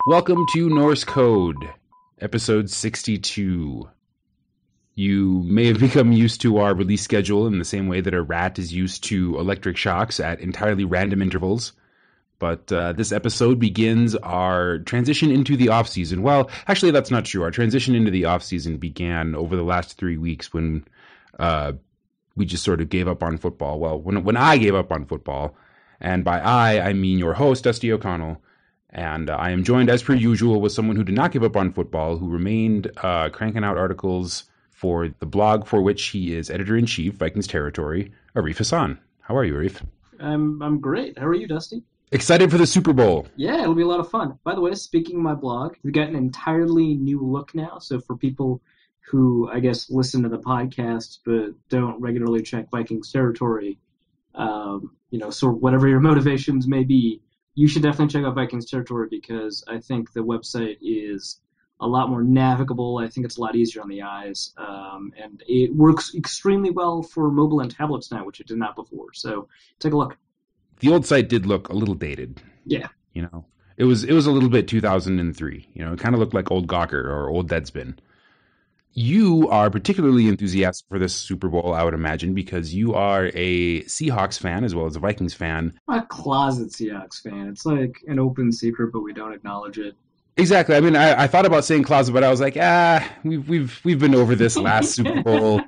Welcome to Norse Code, episode 62. You may have become used to our release schedule in the same way that a rat is used to electric shocks at entirely random intervals. But this episode begins our transition into the off-season. Well, actually, that's not true. Our transition into the off-season began over the last 3 weeks when we just sort of gave up on football. Well, when I gave up on football, and by I mean your host, Dusty O'Connell. And I am joined, as per usual, with someone who did not give up on football, who remained cranking out articles for the blog for which he is editor-in-chief, Vikings Territory, Arif Hassan. How are you, Arif? I'm great. How are you, Dusty? Excited for the Super Bowl. Yeah, it'll be a lot of fun. By the way, speaking of my blog, we've got an entirely new look now. So for people who, I guess, listen to the podcast but don't regularly check Vikings Territory, so whatever your motivations may be, you should definitely check out Vikings Territory because I think the website is a lot more navigable. I think it's a lot easier on the eyes, and it works extremely well for mobile and tablets now, which it did not before. So take a look. The old site did look a little dated. Yeah. It was a little bit 2003. It kind of looked like old Gawker or old Deadspin. You are particularly enthusiastic for this Super Bowl, I would imagine, because you are a Seahawks fan as well as a Vikings fan. I'm a closet Seahawks fan. It's like an open secret, but we don't acknowledge it. Exactly. I mean, I thought about saying closet, but I was like, we've been over this last Super Bowl,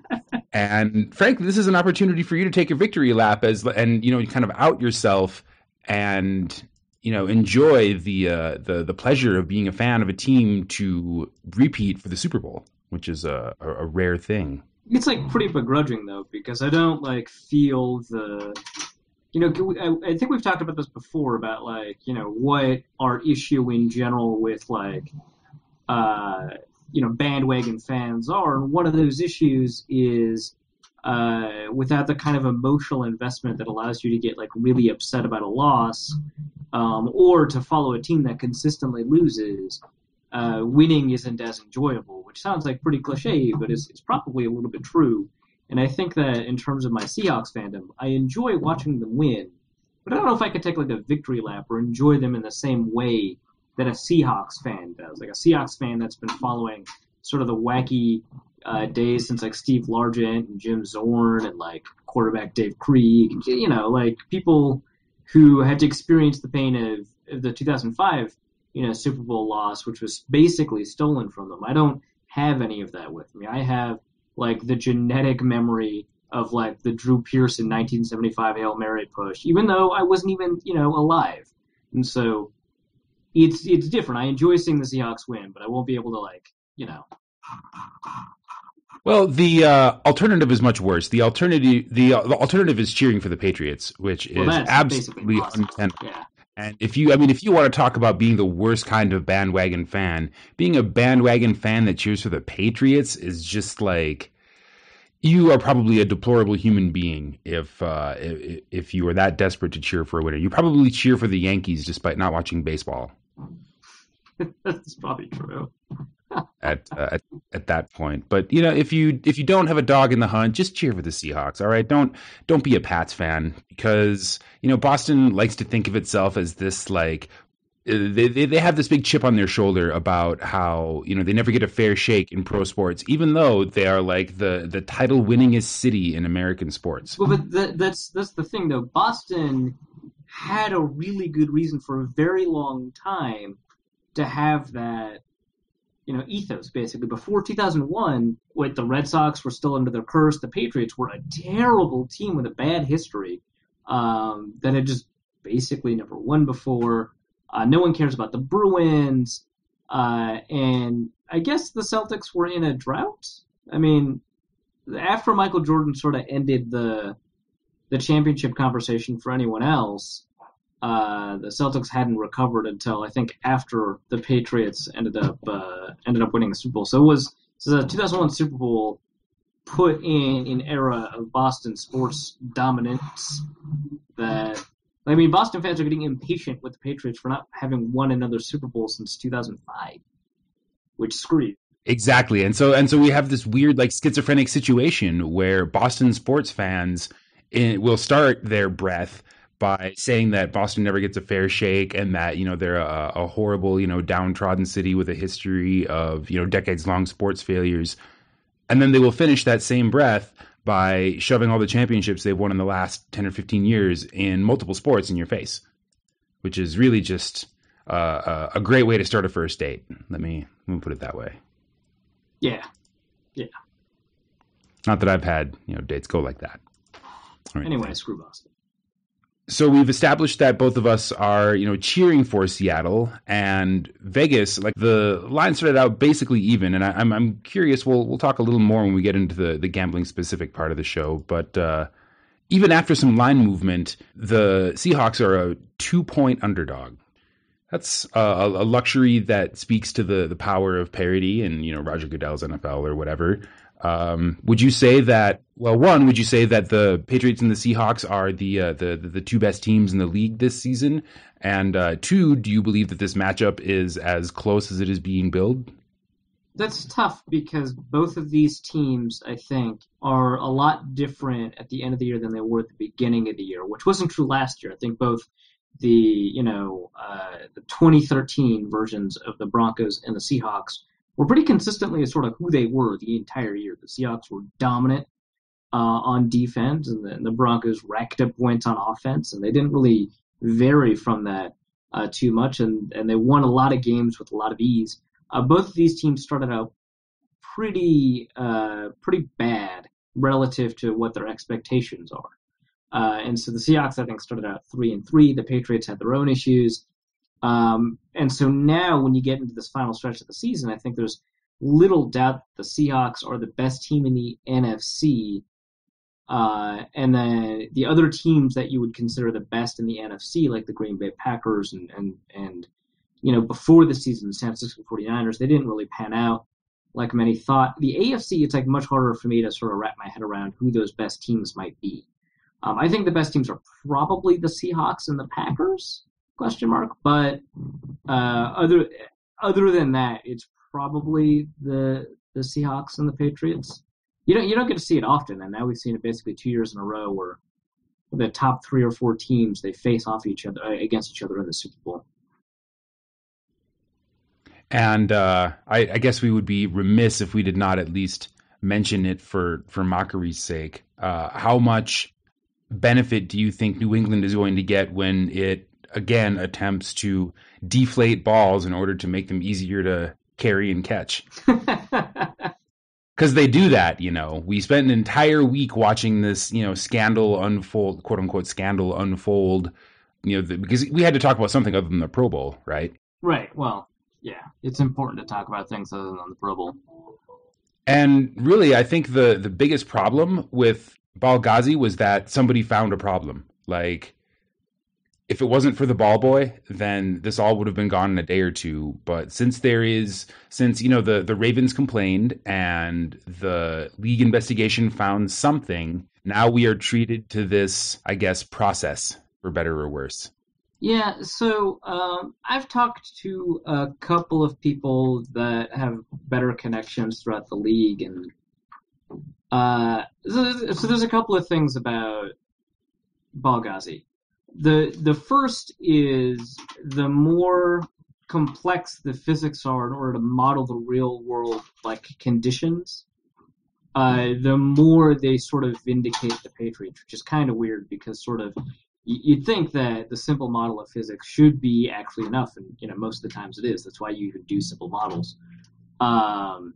and frankly, this is an opportunity for you to take a victory lap and kind of out yourself and enjoy the pleasure of being a fan of a team to repeat for the Super Bowl, which is a rare thing. It's like pretty begrudging though, because I don't feel the. I think we've talked about this before about what our issue in general with bandwagon fans are. And one of those issues is without the kind of emotional investment that allows you to get really upset about a loss, or to follow a team that consistently loses. Winning isn't as enjoyable, which sounds like pretty cliche, but it's probably a little bit true. And I think that in terms of my Seahawks fandom, I enjoy watching them win, but I don't know if I could take a victory lap or enjoy them in the same way that a Seahawks fan does. Like a Seahawks fan that's been following sort of the wacky days since Steve Largent and Jim Zorn and quarterback Dave Krieg, people who had to experience the pain of the 2005 Super Bowl loss, which was basically stolen from them. I don't have any of that with me. I have the genetic memory of the Drew Pearson 1975 Hail Mary push, even though I wasn't even alive. And so it's different. I enjoy seeing the Seahawks win, but I won't be able to Well, the alternative is much worse. The alternative is cheering for the Patriots, which is absolutely untenable. Yeah. And if you want to talk about being the worst kind of bandwagon fan, being a bandwagon fan that cheers for the Patriots is just you are probably a deplorable human being if you are that desperate to cheer for a winner. You probably cheer for the Yankees despite not watching baseball. That's probably true. at that point. But if you don't have a dog in the hunt, just cheer for the Seahawks. All right, don't be a Pats fan because Boston likes to think of itself as this they have this big chip on their shoulder about how they never get a fair shake in pro sports, even though they are the title winningest city in American sports. Well, but that's the thing though. Boston had a really good reason for a very long time to have that. Ethos, basically. Before 2001, when the Red Sox were still under their curse, the Patriots were a terrible team with a bad history that had just basically never won before. No one cares about the Bruins. And I guess the Celtics were in a drought. I mean, after Michael Jordan sort of ended the championship conversation for anyone else, the Celtics hadn't recovered until I think after the Patriots ended up winning the Super Bowl. So the 2001 Super Bowl put in an era of Boston sports dominance that Boston fans are getting impatient with the Patriots for not having won another Super Bowl since 2005. which screws. Exactly. And so we have this weird like schizophrenic situation where Boston sports fans will start their breath by saying that Boston never gets a fair shake and that, they're a horrible, downtrodden city with a history of, decades long sports failures. And then they will finish that same breath by shoving all the championships they've won in the last 10 or 15 years in multiple sports in your face, which is really just a great way to start a first date. Let me put it that way. Yeah. Not that I've had, dates go like that. Anyway, screw Boston. So we've established that both of us are, cheering for Seattle and Vegas. Like the line started out basically even, and I'm curious. We'll talk a little more when we get into the gambling specific part of the show. But even after some line movement, the Seahawks are a 2-point underdog. That's a luxury that speaks to the power of parity and, Roger Goodell's NFL or whatever. Would you say that, would you say that the Patriots and the Seahawks are the two best teams in the league this season? And two, do you believe that this matchup is as close as it is being billed? That's tough because both of these teams, I think, are a lot different at the end of the year than they were at the beginning of the year, which wasn't true last year. I think both the 2013 versions of the Broncos and the Seahawks were pretty consistently sort of who they were the entire year. The Seahawks were dominant on defense, and the Broncos racked up points on offense, and they didn't really vary from that too much, and they won a lot of games with a lot of ease. Both of these teams started out pretty bad relative to what their expectations are. And so the Seahawks, I think, started out 3-3. The Patriots had their own issues. And so now when you get into this final stretch of the season, I think there's little doubt that the Seahawks are the best team in the NFC. And then the other teams that you would consider the best in the NFC, like the Green Bay Packers and before the season, the San Francisco 49ers, they didn't really pan out like many thought. The AFC, it's like much harder for me to sort of wrap my head around who those best teams might be. I think the best teams are probably the Seahawks and the Packers, ? But other than that, it's probably the Seahawks and the Patriots. You don't get to see it often, and now we've seen it basically 2 years in a row where the top 3 or 4 teams, they face off against each other in the Super Bowl. And I guess we would be remiss if we did not at least mention it for mockery's sake. How much benefit do you think New England is going to get when it again attempts to deflate balls in order to make them easier to carry and catch? Because they do that, We spent an entire week watching this, scandal unfold, quote unquote scandal unfold, because we had to talk about something other than the Pro Bowl, right? Right. Well, yeah, it's important to talk about things other than the Pro Bowl. And really, I think the biggest problem with Ballghazi was that somebody found a problem. Like, if it wasn't for the ball boy, then this all would have been gone in a day or two. But since the Ravens complained and the league investigation found something, now we are treated to this, I guess, process, for better or worse. Yeah, so I've talked to a couple of people that have better connections throughout the league, and so there's a couple of things about Ballghazi. The first is the more complex the physics are in order to model the real world conditions, the more they sort of vindicate the Patriots, which is kind of weird because sort of you'd think that the simple model of physics should be actually enough, and most of the times it is. That's why you even do simple models. And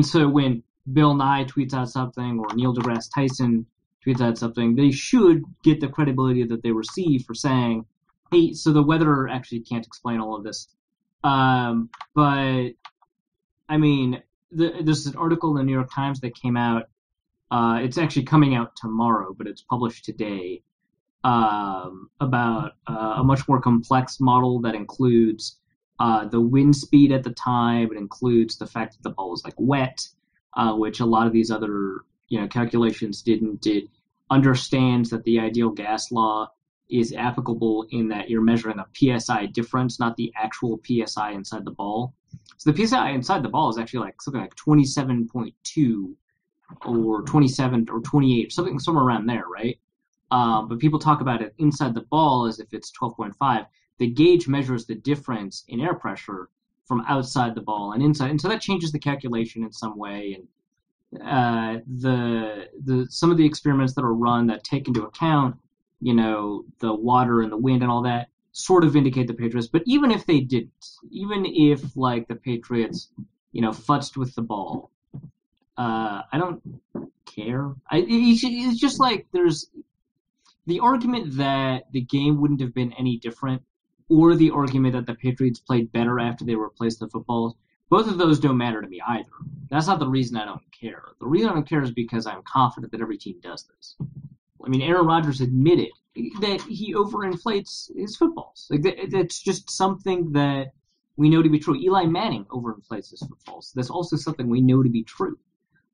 so when Bill Nye tweets out something or Neil deGrasse Tyson tweets out something, they should get the credibility that they receive for saying, hey, so the weather actually can't explain all of this. But, I mean, there's an article in the New York Times that came out. It's actually coming out tomorrow, but it's published today, about a much more complex model that includes the wind speed at the time. It includes the fact that the ball was wet, which a lot of these other calculations didn't. It understands that the ideal gas law is applicable in that you're measuring a PSI difference, not the actual PSI inside the ball. So the PSI inside the ball is actually like something like 27.2 or 27 or 28, somewhere around there, right? But people talk about it inside the ball as if it's 12.5. The gauge measures the difference in air pressure from outside the ball and inside, and so that changes the calculation in some way. And some of the experiments that are run that take into account, the water and the wind and all that, sort of indicate the Patriots. But even if they didn't, even if like the Patriots, futzed with the ball, I don't care. It's just like there's the argument that the game wouldn't have been any different, or the argument that the Patriots played better after they replaced the footballs. Both of those don't matter to me either. That's not the reason I don't care. The reason I don't care is because I'm confident that every team does this. I mean, Aaron Rodgers admitted that he overinflates his footballs. Like that's just something that we know to be true. Eli Manning overinflates his footballs. That's also something we know to be true.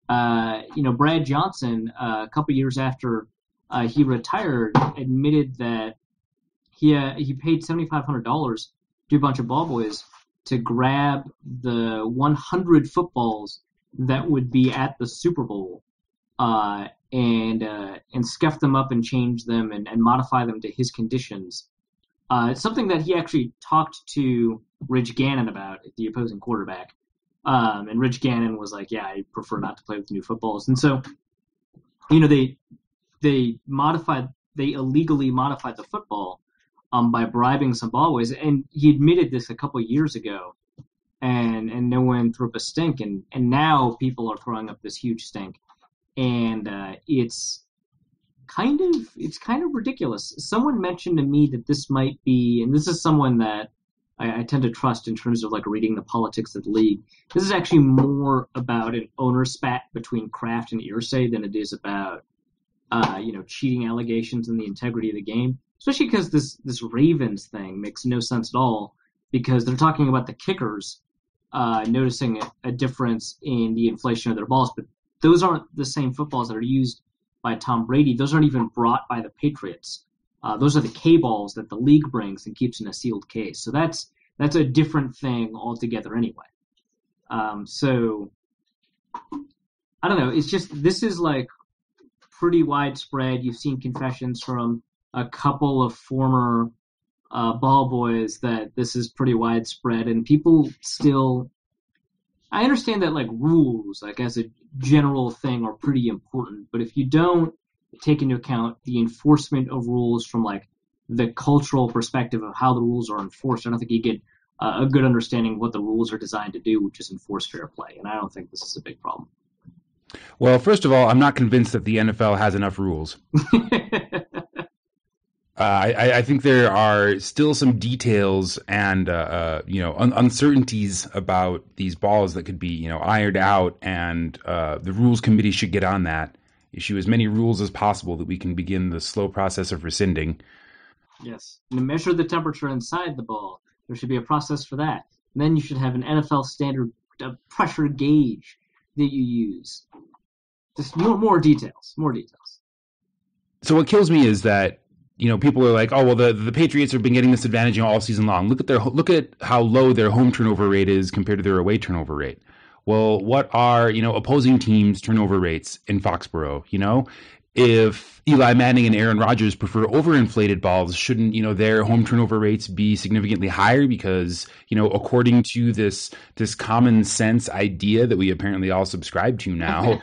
Brad Johnson, a couple years after he retired, admitted that he paid $7,500 to a bunch of ball boys to grab the 100 footballs that would be at the Super Bowl and scuff them up and change them and modify them to his conditions. It's something that he actually talked to Rich Gannon about, the opposing quarterback. And Rich Gannon was like, yeah, I prefer not to play with new footballs. And so, they illegally modified the football by bribing some ball boys. And he admitted this a couple of years ago. And no one threw up a stink. And now people are throwing up this huge stink. And it's kind of ridiculous. Someone mentioned to me that this might be, and this is someone that I tend to trust in terms of like reading the politics of the league. This is actually more about an owner spat between Kraft and Irsay than it is about cheating allegations and the integrity of the game. Especially because this Ravens thing makes no sense at all, because they're talking about the kickers noticing a difference in the inflation of their balls, but those aren't the same footballs that are used by Tom Brady. Those aren't even brought by the Patriots. Those are the K-balls that the league brings and keeps in a sealed case. So that's a different thing altogether anyway. So I don't know. It's just, this is like pretty widespread. You've seen confessions from a couple of former ball boys that this is pretty widespread, and people still, I understand that like rules, like as a general thing, are pretty important, but if you don't take into account the enforcement of rules from like the cultural perspective of how the rules are enforced, I don't think you get a good understanding of what the rules are designed to do, which is enforce fair play. And I don't think this is a big problem. Well, first of all, I'm not convinced that the NFL has enough rules. I think there are still some details and uncertainties about these balls that could be ironed out, and the rules committee should get on that. Issue as many rules as possible that we can begin the slow process of rescinding. Yes, and to measure the temperature inside the ball, there should be a process for that. And then you should have an NFL standard pressure gauge that you use. Just more details. So what kills me is that people are like, oh, well, the Patriots have been getting this advantage all season long. Look at how low their home turnover rate is compared to their away turnover rate. Well, what are opposing teams' turnover rates in Foxborough? If Eli Manning and Aaron Rodgers prefer overinflated balls, shouldn't their home turnover rates be significantly higher? Because according to this common sense idea that we apparently all subscribe to now.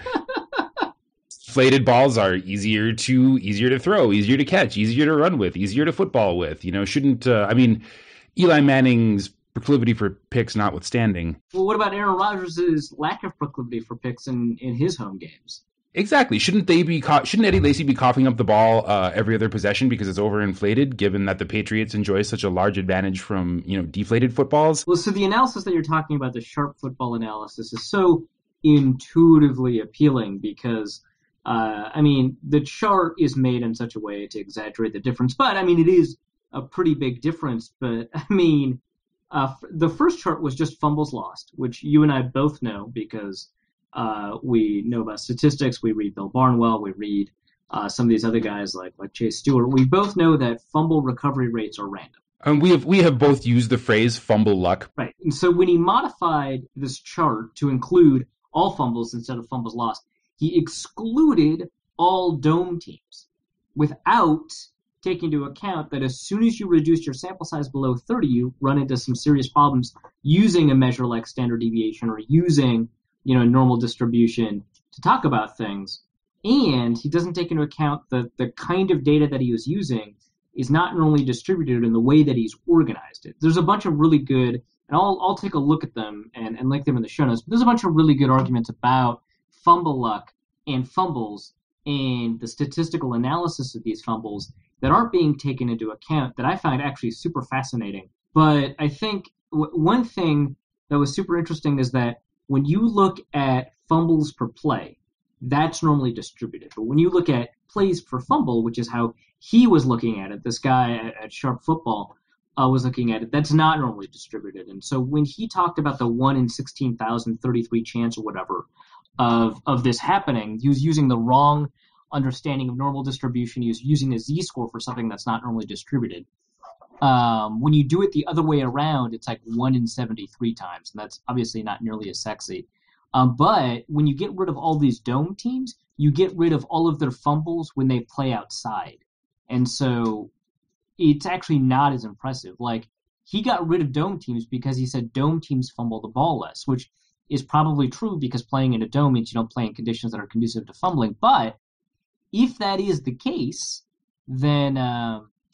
Inflated balls are easier to throw, easier to catch, easier to run with, easier to football with. Shouldn't Eli Manning's proclivity for picks notwithstanding. Well, what about Aaron Rodgers' lack of proclivity for picks in his home games? Exactly. Shouldn't Eddie Lacy be coughing up the ball every other possession because it's overinflated, given that the Patriots enjoy such a large advantage from deflated footballs? Well, so the analysis that you're talking about, the sharp football analysis, is so intuitively appealing because. The chart is made in such a way to exaggerate the difference, but it is a pretty big difference. But the first chart was just fumbles lost, which you and I both know because we know about statistics. We read Bill Barnwell. We read some of these other guys like Chase Stewart. We both know that fumble recovery rates are random. And we have both used the phrase fumble luck. Right. And so when he modified this chart to include all fumbles instead of fumbles lost, he excluded all dome teams without taking into account that as soon as you reduce your sample size below 30, you run into some serious problems using a measure like standard deviation or using, normal distribution to talk about things. And he doesn't take into account that the kind of data that he was using is not normally distributed in the way that he's organized it. There's a bunch of really good, and I'll take a look at them and link them in the show notes, but there's a bunch of really good arguments about fumble luck and fumbles and the statistical analysis of these fumbles that aren't being taken into account that I find actually super fascinating. But I think one thing that was super interesting is that when you look at fumbles per play, that's normally distributed. But when you look at plays per fumble, which is how he was looking at it, this guy at Sharp Football was looking at it, that's not normally distributed. And so when he talked about the 1 in 16,033 chance or whatever of this happening, he was using the wrong understanding of normal distribution. He was using a z-score for something that's not normally distributed. When you do it the other way around, it's like 1 in 73 times, and that's obviously not nearly as sexy. But when you get rid of all these dome teams, you get rid of all of their fumbles when they play outside. And so it's actually not as impressive. Like, he got rid of dome teams because he said dome teams fumble the ball less, which is probably true because playing in a dome means you don't play in conditions that are conducive to fumbling. But if that is the case, then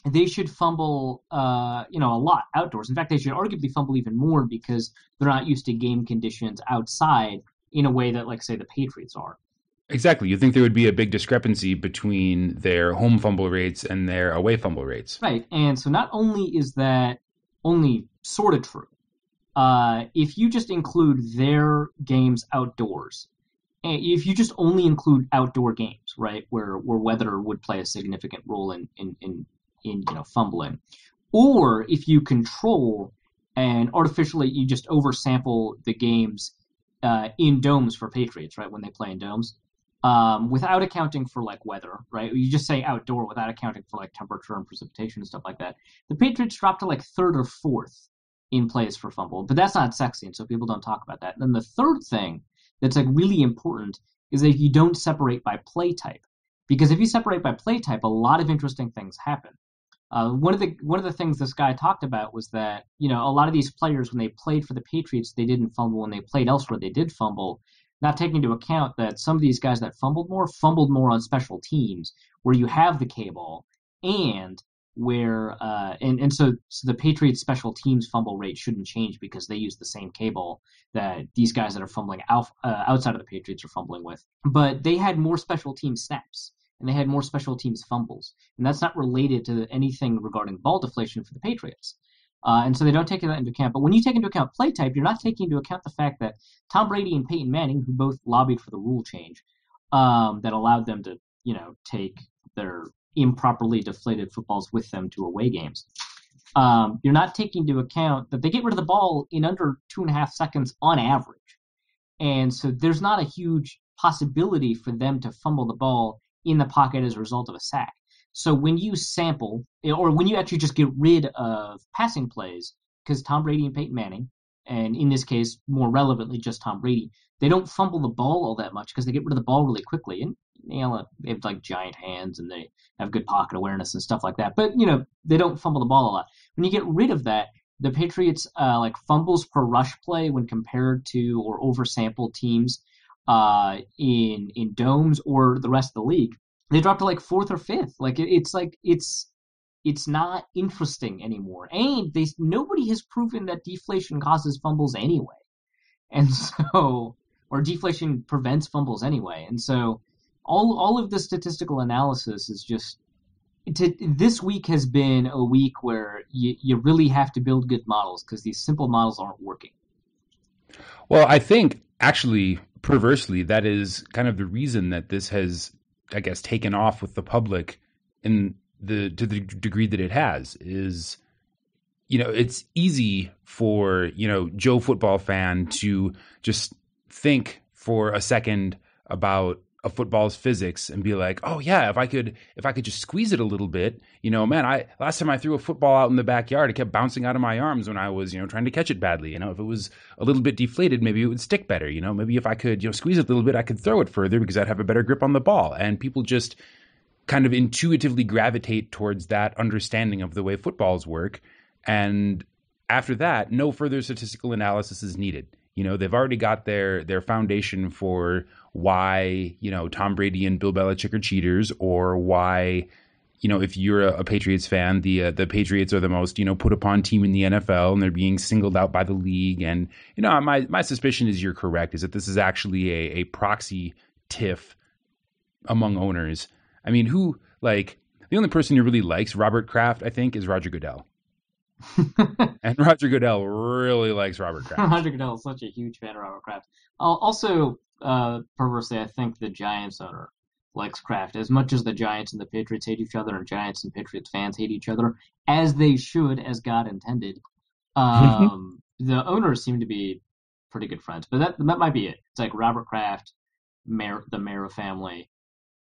they should fumble, a lot outdoors. In fact, they should arguably fumble even more because they're not used to game conditions outside in a way that, like, say, the Patriots are. Exactly. You think there would be a big discrepancy between their home fumble rates and their away fumble rates. Right. And so not only is that only sort of true, if you just include their games outdoors, if you just only include outdoor games, right, where weather would play a significant role in fumbling, or if you control and artificially you just oversample the games in domes for Patriots, right, when they play in domes, without accounting for like weather, right? You just say outdoor without accounting for like temperature and precipitation and stuff like that. The Patriots dropped to like third or fourth in plays for fumble, but that's not sexy, and so people don't talk about that. And then the third thing that's like really important is that you don't separate by play type, because if you separate by play type, a lot of interesting things happen. One of the things this guy talked about was that a lot of these players, when they played for the Patriots, they didn't fumble. When they played elsewhere, they did fumble. Not taking into account that some of these guys that fumbled more on special teams, where you have the K ball, and where so the Patriots special teams fumble rate shouldn't change because they use the same K ball that these guys that are fumbling outside of the Patriots are fumbling with. But they had more special team snaps, and they had more special teams fumbles. And that's not related to anything regarding ball deflation for the Patriots. And so they don't take that into account. But when you take into account play type, you're not taking into account the fact that Tom Brady and Peyton Manning, who both lobbied for the rule change that allowed them to, take their improperly deflated footballs with them to away games, you're not taking into account that they get rid of the ball in under 2.5 seconds on average. And so there's not a huge possibility for them to fumble the ball in the pocket as a result of a sack. So when you sample, or when you actually just get rid of passing plays, because Tom Brady and Peyton Manning, and in this case, more relevantly, just Tom Brady, they don't fumble the ball all that much because they get rid of the ball really quickly. And they have like giant hands and they have good pocket awareness and stuff like that. But, they don't fumble the ball a lot. When you get rid of that, the Patriots, like fumbles per rush play when compared to or oversampled teams in domes or the rest of the league, they dropped to like fourth or fifth. Like it's not interesting anymore. And nobody has proven that deflation causes fumbles anyway. And so, or deflation prevents fumbles anyway. And so all of the statistical analysis is just, this week has been a week where you really have to build good models because these simple models aren't working. Well, I think actually, perversely, that is kind of the reason that this has, I guess, taken off with the public to the degree that it has. Is, it's easy for, Joe football fan to just think for a second about of football's physics and be like, oh yeah, if I could just squeeze it a little bit, man, last time I threw a football out in the backyard, it kept bouncing out of my arms when I was, trying to catch it badly. If it was a little bit deflated, maybe it would stick better. Maybe if I could, squeeze it a little bit, I could throw it further because I'd have a better grip on the ball. And people just kind of intuitively gravitate towards that understanding of the way footballs work. And after that, no further statistical analysis is needed. They've already got their foundation for why, Tom Brady and Bill Belichick are cheaters, or why, if you're a Patriots fan, the Patriots are the most, put upon team in the NFL and they're being singled out by the league. And, my suspicion is you're correct, is that this is actually a proxy tiff among owners. I mean, the only person who really likes Robert Kraft, I think, is Roger Goodell. And Roger Goodell really likes Robert Kraft. Roger Goodell is such a huge fan of Robert Kraft. Also, perversely, I think the Giants owner likes Kraft as much as the Giants and the Patriots hate each other, and Giants and Patriots fans hate each other, as they should, as God intended. The owners seem to be pretty good friends, but that might be it. It's like Robert Kraft, the Mara family,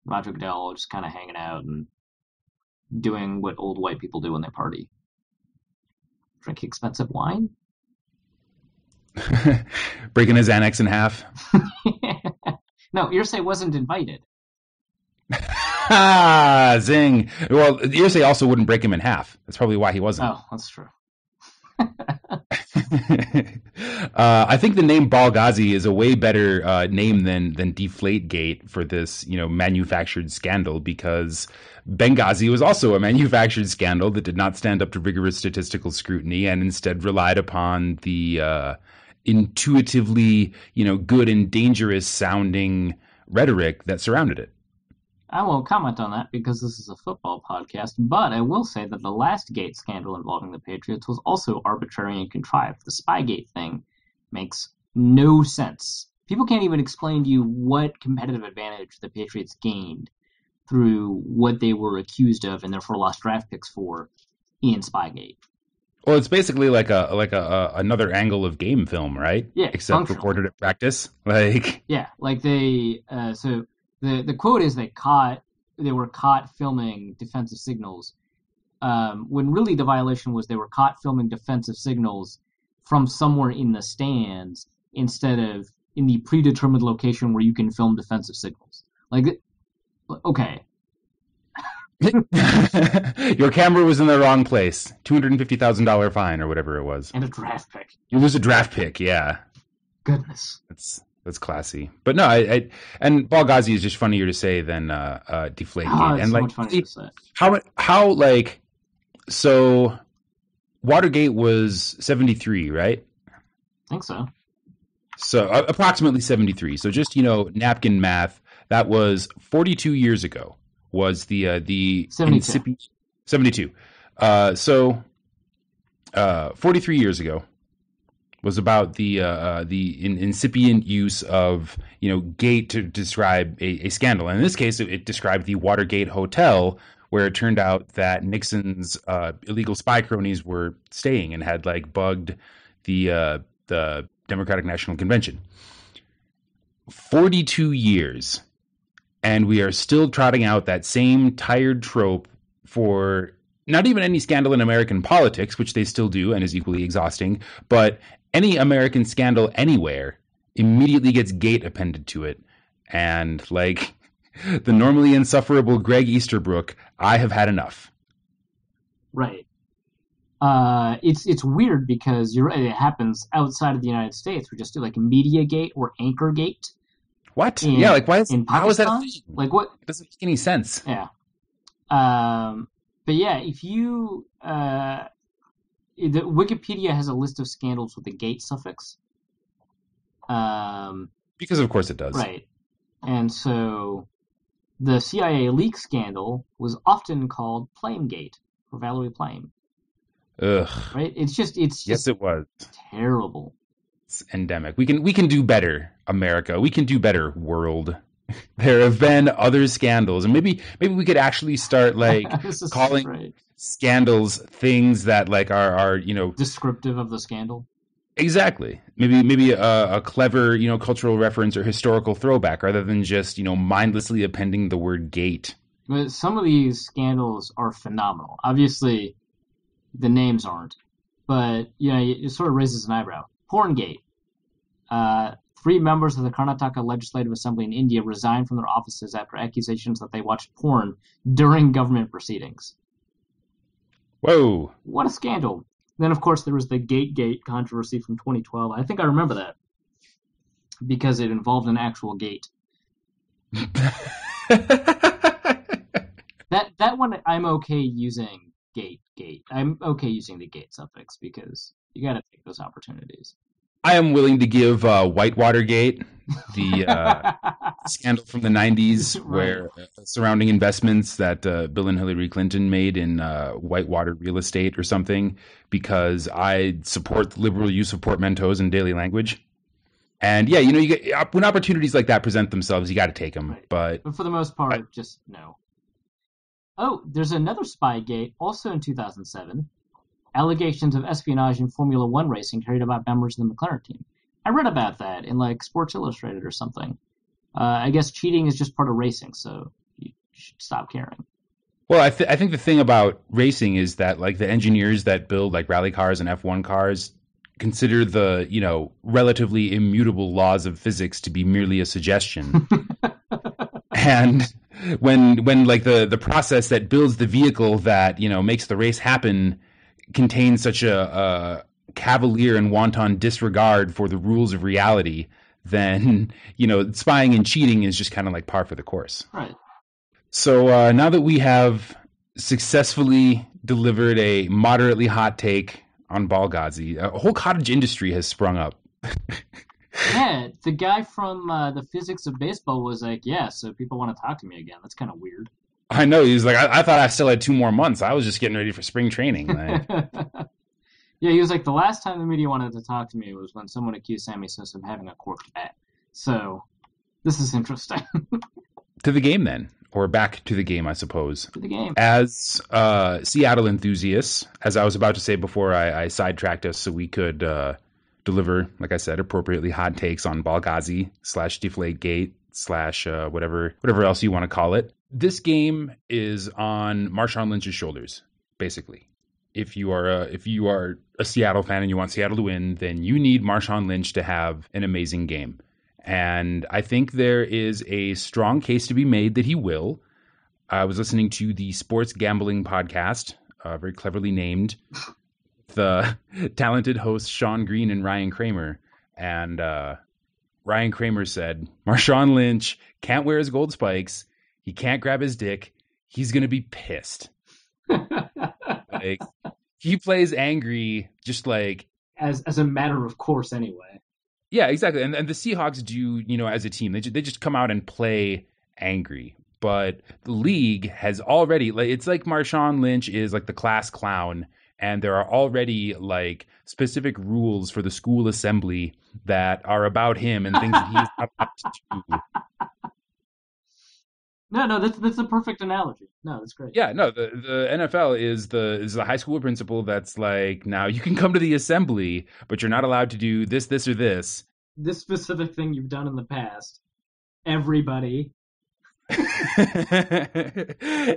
Roger Goodell just kind of hanging out and doing what old white people do when they party. Drink expensive wine? Breaking his Xanax in half. No, Irsay wasn't invited. Zing. Well, Irsay also wouldn't break him in half. That's probably why he wasn't. Oh, that's true. I think the name Ballghazi is a way better name than Deflategate for this, manufactured scandal, because Benghazi was also a manufactured scandal that did not stand up to rigorous statistical scrutiny and instead relied upon the intuitively, good and dangerous sounding rhetoric that surrounded it. I won't comment on that because this is a football podcast, but I will say that the last Gate scandal involving the Patriots was also arbitrary and contrived. The Spygate thing makes no sense. People can't even explain to you what competitive advantage the Patriots gained through what they were accused of and therefore lost draft picks for in Spygate. Well, it's basically like another angle of game film, right? Yeah, except recorded at practice. Yeah, like they so the quote is they were caught filming defensive signals, when really the violation was they were caught filming defensive signals from somewhere in the stands instead of in the predetermined location where you can film defensive signals. Like, okay. Your camera was in the wrong place. $250,000 fine or whatever it was. And a draft pick. It was a draft pick, yeah. Goodness. That's classy. But no, and Ballghazi is just funnier to say than Deflategate. Oh, and so much funnier to say. How so Watergate was 73, right? I think so. So approximately 73. So just, napkin math, that was 42 years ago was the 72. 72. So 43 years ago was about the incipient use of, Gate to describe a scandal. And in this case, it described the Watergate Hotel, where it turned out that Nixon's illegal spy cronies were staying and had bugged the Democratic National Convention. 42 years, and we are still trotting out that same tired trope for not even any scandal in American politics, which they still do and is equally exhausting, but any American scandal anywhere immediately gets Gate appended to it. And the normally insufferable Greg Easterbrook, I have had enough. Right. It's weird because you're right, it happens outside of the United States. We just do Mediagate or Anchorgate. What? Why is how is that a thing? What? It doesn't make any sense. Yeah. But yeah, if you the Wikipedia has a list of scandals with the gate suffix. Because of course it does. Right. And so the CIA leak scandal was often called Plamegate for Valerie Plame. Ugh. Right? It's yes, it was terrible. It's endemic. We can do better, America. We can do better, world. There have been other scandals, and maybe we could actually start calling scandals things that are descriptive of the scandal. Exactly. Maybe a clever, cultural reference or historical throwback rather than just, mindlessly appending the word gate. But some of these scandals are phenomenal. Obviously, the names aren't, but it sort of raises an eyebrow. Porngate. Three members of the Karnataka Legislative Assembly in India resigned from their offices after accusations that they watched porn during government proceedings. Whoa. What a scandal. Then, of course, there was the Gate controversy from 2012. I think I remember that because it involved an actual gate. That one, I'm okay using gate. I'm okay using the gate suffix because you got to take those opportunities. I am willing to give Whitewatergate, the scandal from the 90s, right, where surrounding investments that Bill and Hillary Clinton made in Whitewater real estate or something, because I support the liberal use of portmanteaus in daily language. And yeah, you get, when opportunities like that present themselves, you got to take them. Right. But for the most part, just no. Oh, there's another Spygate, also in 2007. Allegations of espionage in Formula One racing carried out by members of the McLaren team. I read about that in Sports Illustrated or something. I guess cheating is just part of racing, so you should stop caring. Well, I think the thing about racing is that the engineers that build rally cars and F1 cars consider the relatively immutable laws of physics to be merely a suggestion. And when the process that builds the vehicle that makes the race happen contains such a cavalier and wanton disregard for the rules of reality, then spying and cheating is just kind of par for the course. Right. So now that we have successfully delivered a moderately hot take on Ballghazi, a whole cottage industry has sprung up. Yeah, the guy from the physics of baseball was like, yeah, so people want to talk to me again. That's kind of weird. I know. He was like, I thought I still had 2 more months. I was just getting ready for spring training. Yeah, he was like, the last time the media wanted to talk to me was when someone accused Sammy Sosa of having a corked bat. So, this is interesting. To the game, then. Or back to the game, I suppose. To the game. As Seattle enthusiasts, as I was about to say before I sidetracked us so we could deliver, like I said, appropriately hot takes on Ballghazi / Deflategate / whatever else you want to call it. This game is on Marshawn Lynch's shoulders, basically. If you are a Seattle fan and you want Seattle to win, then you need Marshawn Lynch to have an amazing game. And I think there is a strong case to be made that he will. I was listening to the Sports Gambling Podcast, very cleverly named, the talented hosts Sean Green and Ryan Kramer. And Ryan Kramer said, Marshawn Lynch can't wear his gold spikes. He can't grab his dick. He's going to be pissed. He plays angry, just as a matter of course anyway. Yeah, exactly. And the Seahawks do, as a team, they just come out and play angry. But the league has already, it's like Marshawn Lynch is the class clown, and there are already specific rules for the school assembly that are about him and things that he's not allowed to do. No, that's a perfect analogy. No, that's great. Yeah, no, the NFL is the high school principal that's now you can come to the assembly, but you're not allowed to do this, or this. This specific thing you've done in the past. Everybody.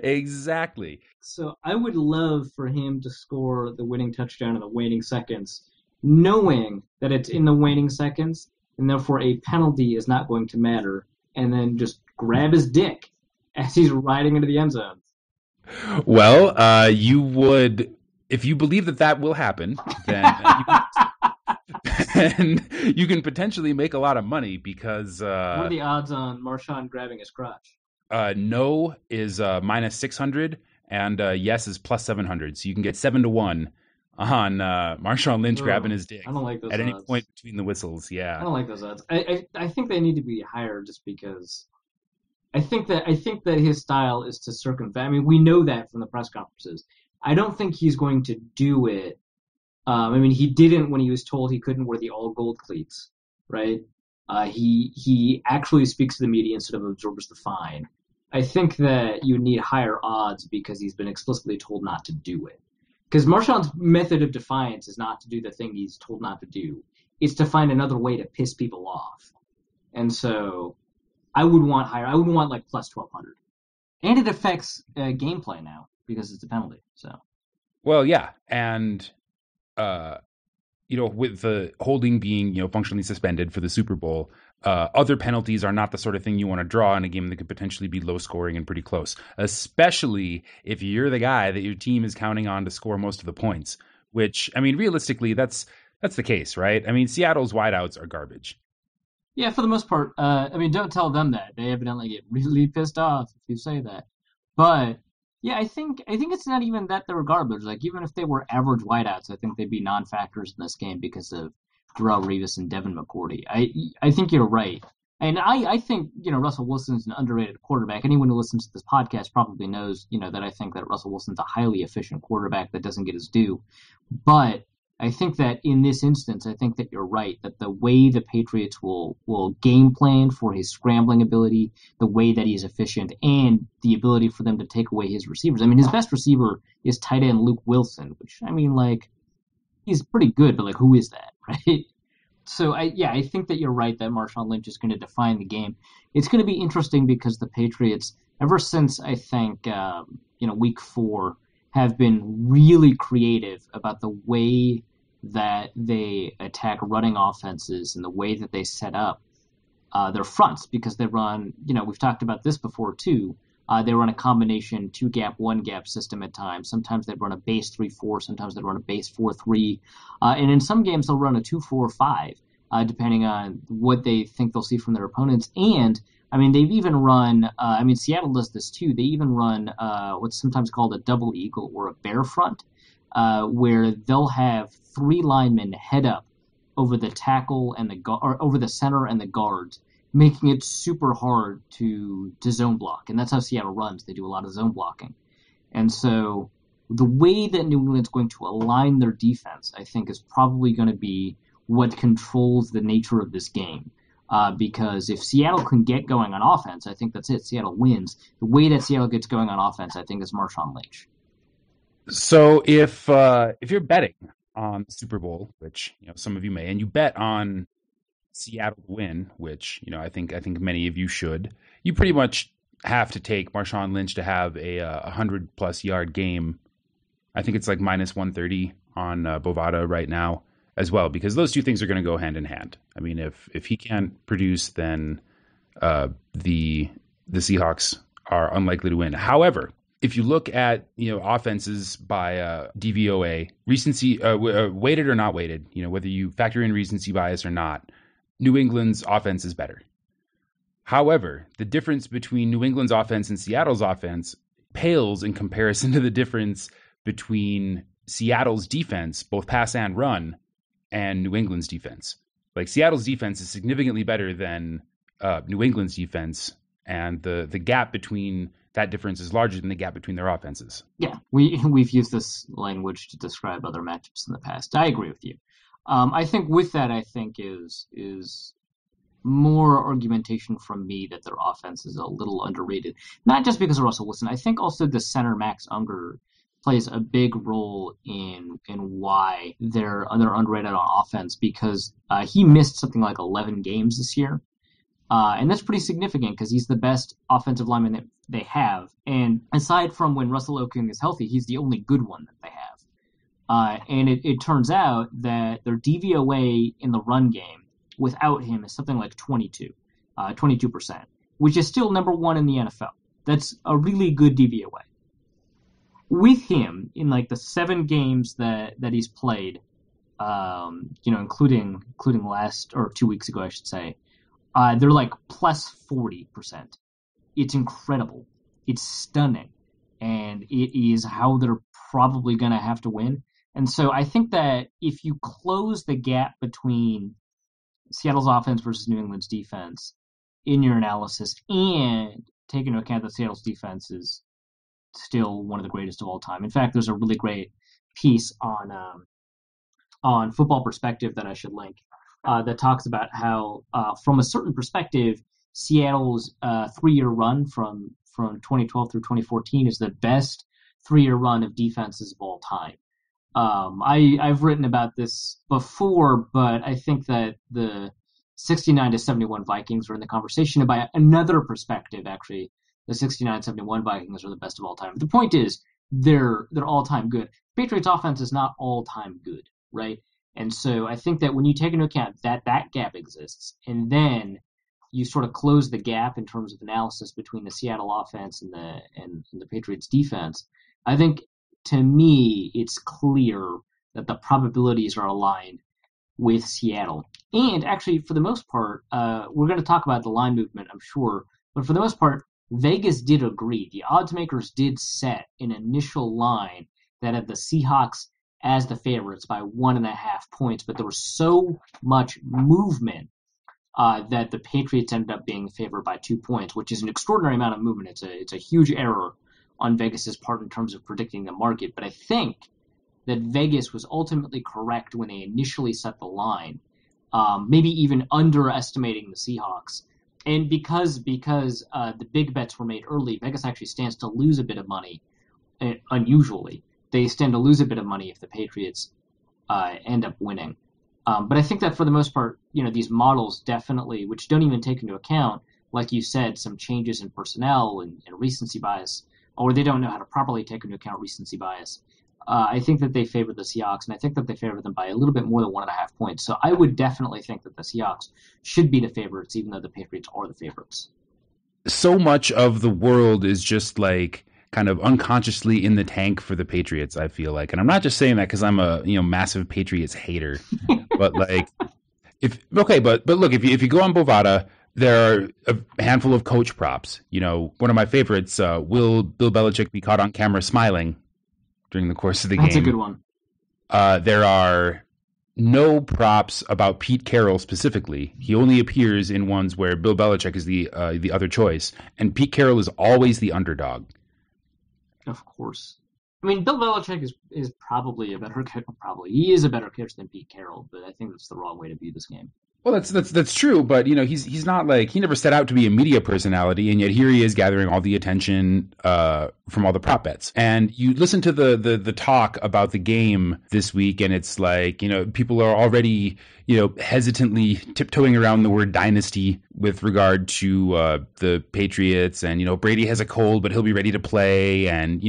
Exactly. So I would love for him to score the winning touchdown in the waning seconds, knowing that it's in the waning seconds, and therefore a penalty is not going to matter, and then just grab his dick as he's riding into the end zone. Well, you would, if you believe that will happen, then you can potentially make a lot of money because... what are the odds on Marshawn grabbing his crotch? No is minus 600, and yes is plus 700. So you can get 7 to 1 on Marshawn Lynch grabbing his dick. I don't like those at odds. any point between the whistles. Yeah, I don't like those odds. I think they need to be higher just because I think that his style is to circumvent. I mean, we know that from the press conferences. I don't think he's going to do it. He didn't when he was told he couldn't wear the all gold cleats, right? He actually speaks to the media instead of absorbs the fine. I think that you need higher odds because he's been explicitly told not to do it. Because Marshawn's method of defiance is not to do the thing he's told not to do. It's to find another way to piss people off. And so I would want higher. I would want like plus 1,200. And it affects gameplay now because it's a penalty. So. Well, yeah. And, with the holding being, functionally suspended for the Super Bowl, other penalties are not the sort of thing you want to draw in a game that could potentially be low scoring and pretty close, especially if you're the guy that your team is counting on to score most of the points, which, I mean, realistically, that's the case, right? I mean, Seattle's wideouts are garbage. Yeah, for the most part. Don't tell them that. They evidently get really pissed off if you say that. But yeah, I think it's not even that they're garbage. Like, even if they were average wideouts, I think they'd be non-factors in this game because of Darrelle Revis and Devin McCourty. I think you're right. And I think, Russell Wilson's an underrated quarterback. Anyone who listens to this podcast probably knows, that I think that Russell Wilson's a highly efficient quarterback that doesn't get his due. But I think that in this instance, I think that you're right, that the way the Patriots will game plan for his scrambling ability, the way that he's efficient, and the ability for them to take away his receivers. I mean, his best receiver is tight end Luke Wilson, which, he's pretty good, but, who is that, right? So, I think that you're right that Marshawn Lynch is going to define the game. It's going to be interesting because the Patriots, ever since, I think, week 4, have been really creative about the way that they attack running offenses and the way that they set up their fronts, because they run, we've talked about this before too, they run a combination 2-gap, 1-gap system at times. Sometimes they run a base 3-4, sometimes they run a base 4-3, and in some games they'll run a 2-4-5, depending on what they think they'll see from their opponents. And they've even run, Seattle does this too, they even run what's sometimes called a double eagle or a bear front, where they'll have 3 linemen head up over the tackle and or over the center and the guards, making it super hard to zone block. And that's how Seattle runs. They do a lot of zone blocking. And so the way that New England's going to align their defense, I think, is probably going to be what controls the nature of this game. Because if Seattle can get going on offense, I think that's it. Seattle wins. The way that Seattle gets going on offense, I think, is Marshawn Lynch. So if you're betting on the Super Bowl, which some of you may, and you bet on Seattle to win, which I think many of you should, you pretty much have to take Marshawn Lynch to have a 100+ yard game. I think it's like minus 130 on Bovada right now as well, because those two things are going to go hand in hand. I mean, if he can't produce, then the Seahawks are unlikely to win. However, if you look at offenses by DVOA, recency, weighted or not weighted, whether you factor in recency bias or not, New England's offense is better. However, the difference between New England's offense and Seattle's offense pales in comparison to the difference between Seattle's defense, both pass and run, and New England's defense. Like, Seattle's defense is significantly better than New England's defense, and the gap between that difference is larger than the gap between their offenses. Yeah, we've used this language to describe other matchups in the past. I agree with you. I think with that, I think is more argumentation from me that their offense is a little underrated. Not just because of Russell Wilson. I think also the center Max Unger plays a big role in why they're underrated on offense, because he missed something like 11 games this year. And that's pretty significant because he's the best offensive lineman that they have. And aside from when Russell Okung is healthy, he's the only good one that they have. And it turns out that their DVOA in the run game without him is something like 22%, which is still number 1 in the NFL. That's a really good DVOA. With him, in like the 7 games that he's played, including last, or 2 weeks ago, I should say, they're like plus 40%. It's incredible. It's stunning. And it is how they're probably going to have to win. And so I think that if you close the gap between Seattle's offense versus New England's defense in your analysis, and take into account that Seattle's defense is still one of the greatest of all time. In fact, there's a really great piece on Football Perspective that I should link that talks about how, from a certain perspective, Seattle's 3-year run from 2012 through 2014 is the best 3-year run of defenses of all time. I've written about this before, but I think that the 69-71 Vikings are in the conversation. And by another perspective, actually, the 69-71 Vikings are the best of all time. The point is, they're all time good. Patriots offense is not all time good, right? And so I think that when you take into account that that gap exists, and then you sort of close the gap in terms of analysis between the Seattle offense and the Patriots defense, I think to me it's clear that the probabilities are aligned with Seattle. And actually, for the most part, we're going to talk about the line movement, I'm sure, but for the most part, Vegas did agree. The odds makers did set an initial line that had the Seahawks as the favorites by 1.5 points, but there was so much movement that the Patriots ended up being favored by 2 points, which is an extraordinary amount of movement. It's a huge error on Vegas's part in terms of predicting the market. But I think that Vegas was ultimately correct when they initially set the line, maybe even underestimating the Seahawks. And because the big bets were made early, Vegas actually stands to lose a bit of money. Unusually, they stand to lose a bit of money if the Patriots end up winning. But I think that for the most part, these models definitely, which don't even take into account, like you said, some changes in personnel and recency bias, or they don't know how to properly take into account recency bias. I think that they favor the Seahawks, and I think that they favor them by a little bit more than 1.5 points. So I would definitely think that the Seahawks should be the favorites, even though the Patriots are the favorites. So much of the world is just like kind of unconsciously in the tank for the Patriots, I feel like. And I'm not just saying that because I'm a massive Patriots hater, but like but look, if you go on Bovada, there are a handful of coach props. One of my favorites, will Bill Belichick be caught on camera smiling during the course of the game? That's a good one. There are no props about Pete Carroll specifically. He only appears in ones where Bill Belichick is the other choice, and Pete Carroll is always the underdog. Of course. I mean, Bill Belichick is probably a better coach. He is a better coach than Pete Carroll, but I think that's the wrong way to view this game. Well, that's true, but he's not like, he never set out to be a media personality, and yet here he is gathering all the attention from all the prop bets. And you listen to the talk about the game this week, and it's like people are already hesitantly tiptoeing around the word dynasty with regard to the Patriots, and Brady has a cold, but he'll be ready to play, and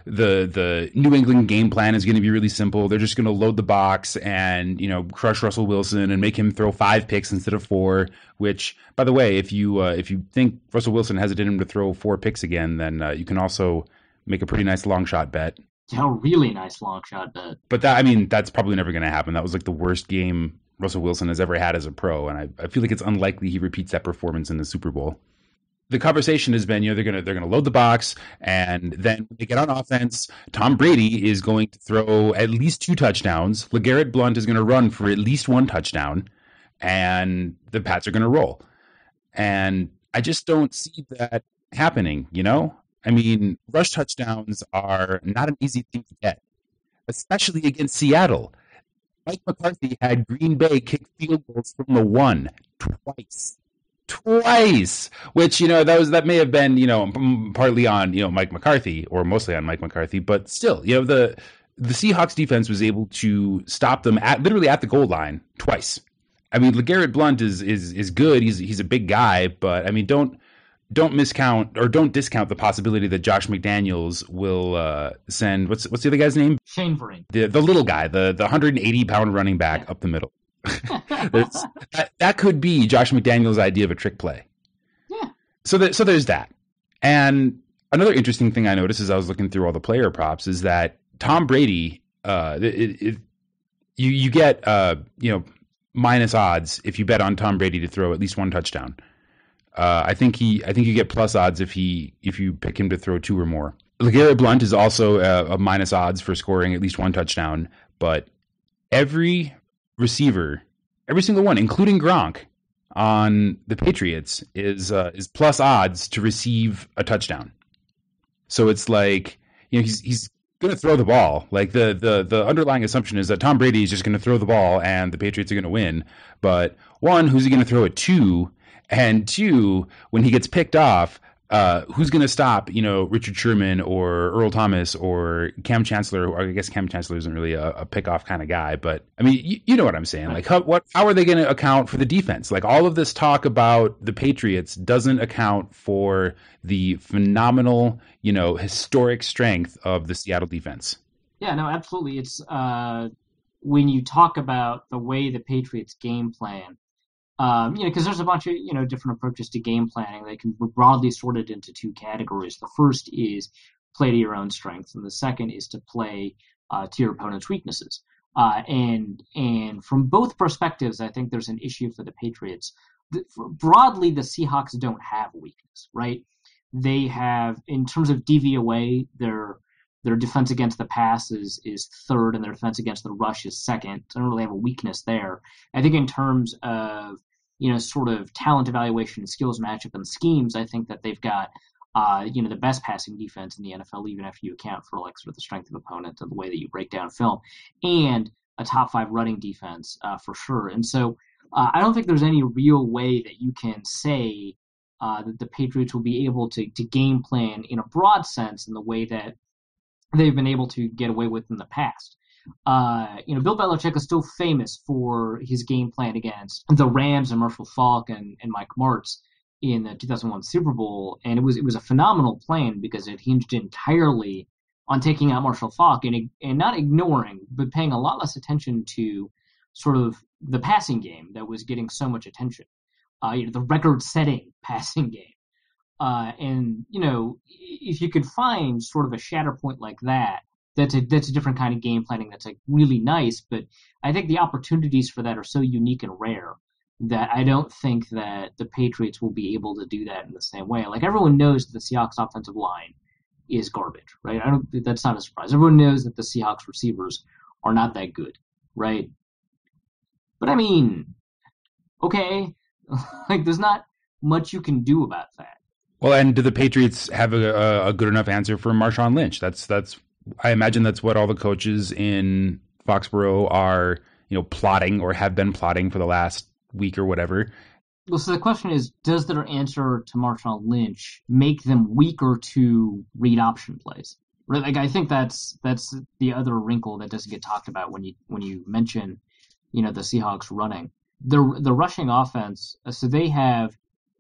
the New England game plan is going to be really simple. They're just going to load the box and crush Russell Wilson and make him throw 5 picks instead of 4. Which, by the way, if you think Russell Wilson has it in him to throw 4 picks again, then you can also make a pretty nice long shot bet. Yeah, a really nice long shot bet. But that's probably never going to happen. That was like the worst game Russell Wilson has ever had as a pro, and I feel like it's unlikely he repeats that performance in the Super Bowl. The conversation has been, they're gonna load the box, and then when they get on offense, Tom Brady is going to throw at least 2 touchdowns. LeGarrette Blount is going to run for at least 1 touchdown, and the Pats are going to roll. And I just don't see that happening. I mean, rush touchdowns are not an easy thing to get, especially against Seattle. Mike McCarthy had Green Bay kick field goals from the 1 twice, which that may have been partly on Mike McCarthy, or mostly on Mike McCarthy, but still the Seahawks defense was able to stop them literally at the goal line twice. I mean, LeGarrette Blount is good. He's a big guy, but I mean, don't miscount or don't discount the possibility that Josh McDaniels will send what's the other guy's name? Shane Vereen, the little guy, the 180-pound running back up the middle. that could be Josh McDaniels' idea of a trick play. Yeah. So there's that. And another interesting thing I noticed as I was looking through all the player props is that Tom Brady, you get minus odds if you bet on Tom Brady to throw at least 1 touchdown. I think you get plus odds if you pick him to throw 2 or more. LeGarrette Blount is also a minus odds for scoring at least 1 touchdown, but every receiver, every single one, including Gronk, on the Patriots is plus odds to receive a touchdown. So it's like he's going to throw the ball. Like the underlying assumption is that Tom Brady is just going to throw the ball and the Patriots are going to win. But 1, who's he going to throw it to? And 2, when he gets picked off, who's going to stop, Richard Sherman or Earl Thomas or Cam Chancellor? Or I guess Cam Chancellor isn't really a pick-off kind of guy, but I mean, you know what I'm saying? Like, how are they going to account for the defense? Like, all of this talk about the Patriots doesn't account for the phenomenal, historic strength of the Seattle defense. Yeah, no, absolutely. It's when you talk about the way the Patriots game plan. Because there's a bunch of different approaches to game planning. They can be broadly sorted into two categories. The first is play to your own strengths, and the second is to play to your opponent's weaknesses. And from both perspectives, I think there's an issue for the Patriots. Broadly, the Seahawks don't have a weakness, right? They have, in terms of DVOA, their defense against the pass is third, and their defense against the rush is second. So they don't really have a weakness there. I think in terms of sort of talent evaluation, skills matchup, and schemes, I think that they've got the best passing defense in the NFL, even after you account for like sort of the strength of opponent and the way that you break down film, and a top 5 running defense for sure. And so I don't think there's any real way that you can say that the Patriots will be able to game plan in a broad sense in the way that they've been able to get away with in the past. Bill Belichick is still famous for his game plan against the Rams and Marshall Faulk and Mike Martz in the 2001 Super Bowl, and it was a phenomenal plan because it hinged entirely on taking out Marshall Faulk and not ignoring, but paying a lot less attention to sort of the passing game that was getting so much attention. The record-setting passing game. If you could find sort of a shatter point like that, that's a different kind of game planning that's like really nice. But I think the opportunities for that are so unique and rare that I don't think that the Patriots will be able to do that in the same way. Like, everyone knows that the Seahawks offensive line is garbage, right? That's not a surprise. Everyone knows that the Seahawks receivers are not that good, right? But I mean, okay, like there's not much you can do about that. Well, and do the Patriots have a good enough answer for Marshawn Lynch? That's I imagine that's what all the coaches in Foxborough are, plotting or have been plotting for the last week or whatever. Well, so the question is, does their answer to Marshawn Lynch make them weaker to read option plays? Right? Like, I think that's the other wrinkle that doesn't get talked about when you mention, the Seahawks running. The rushing offense, so they have,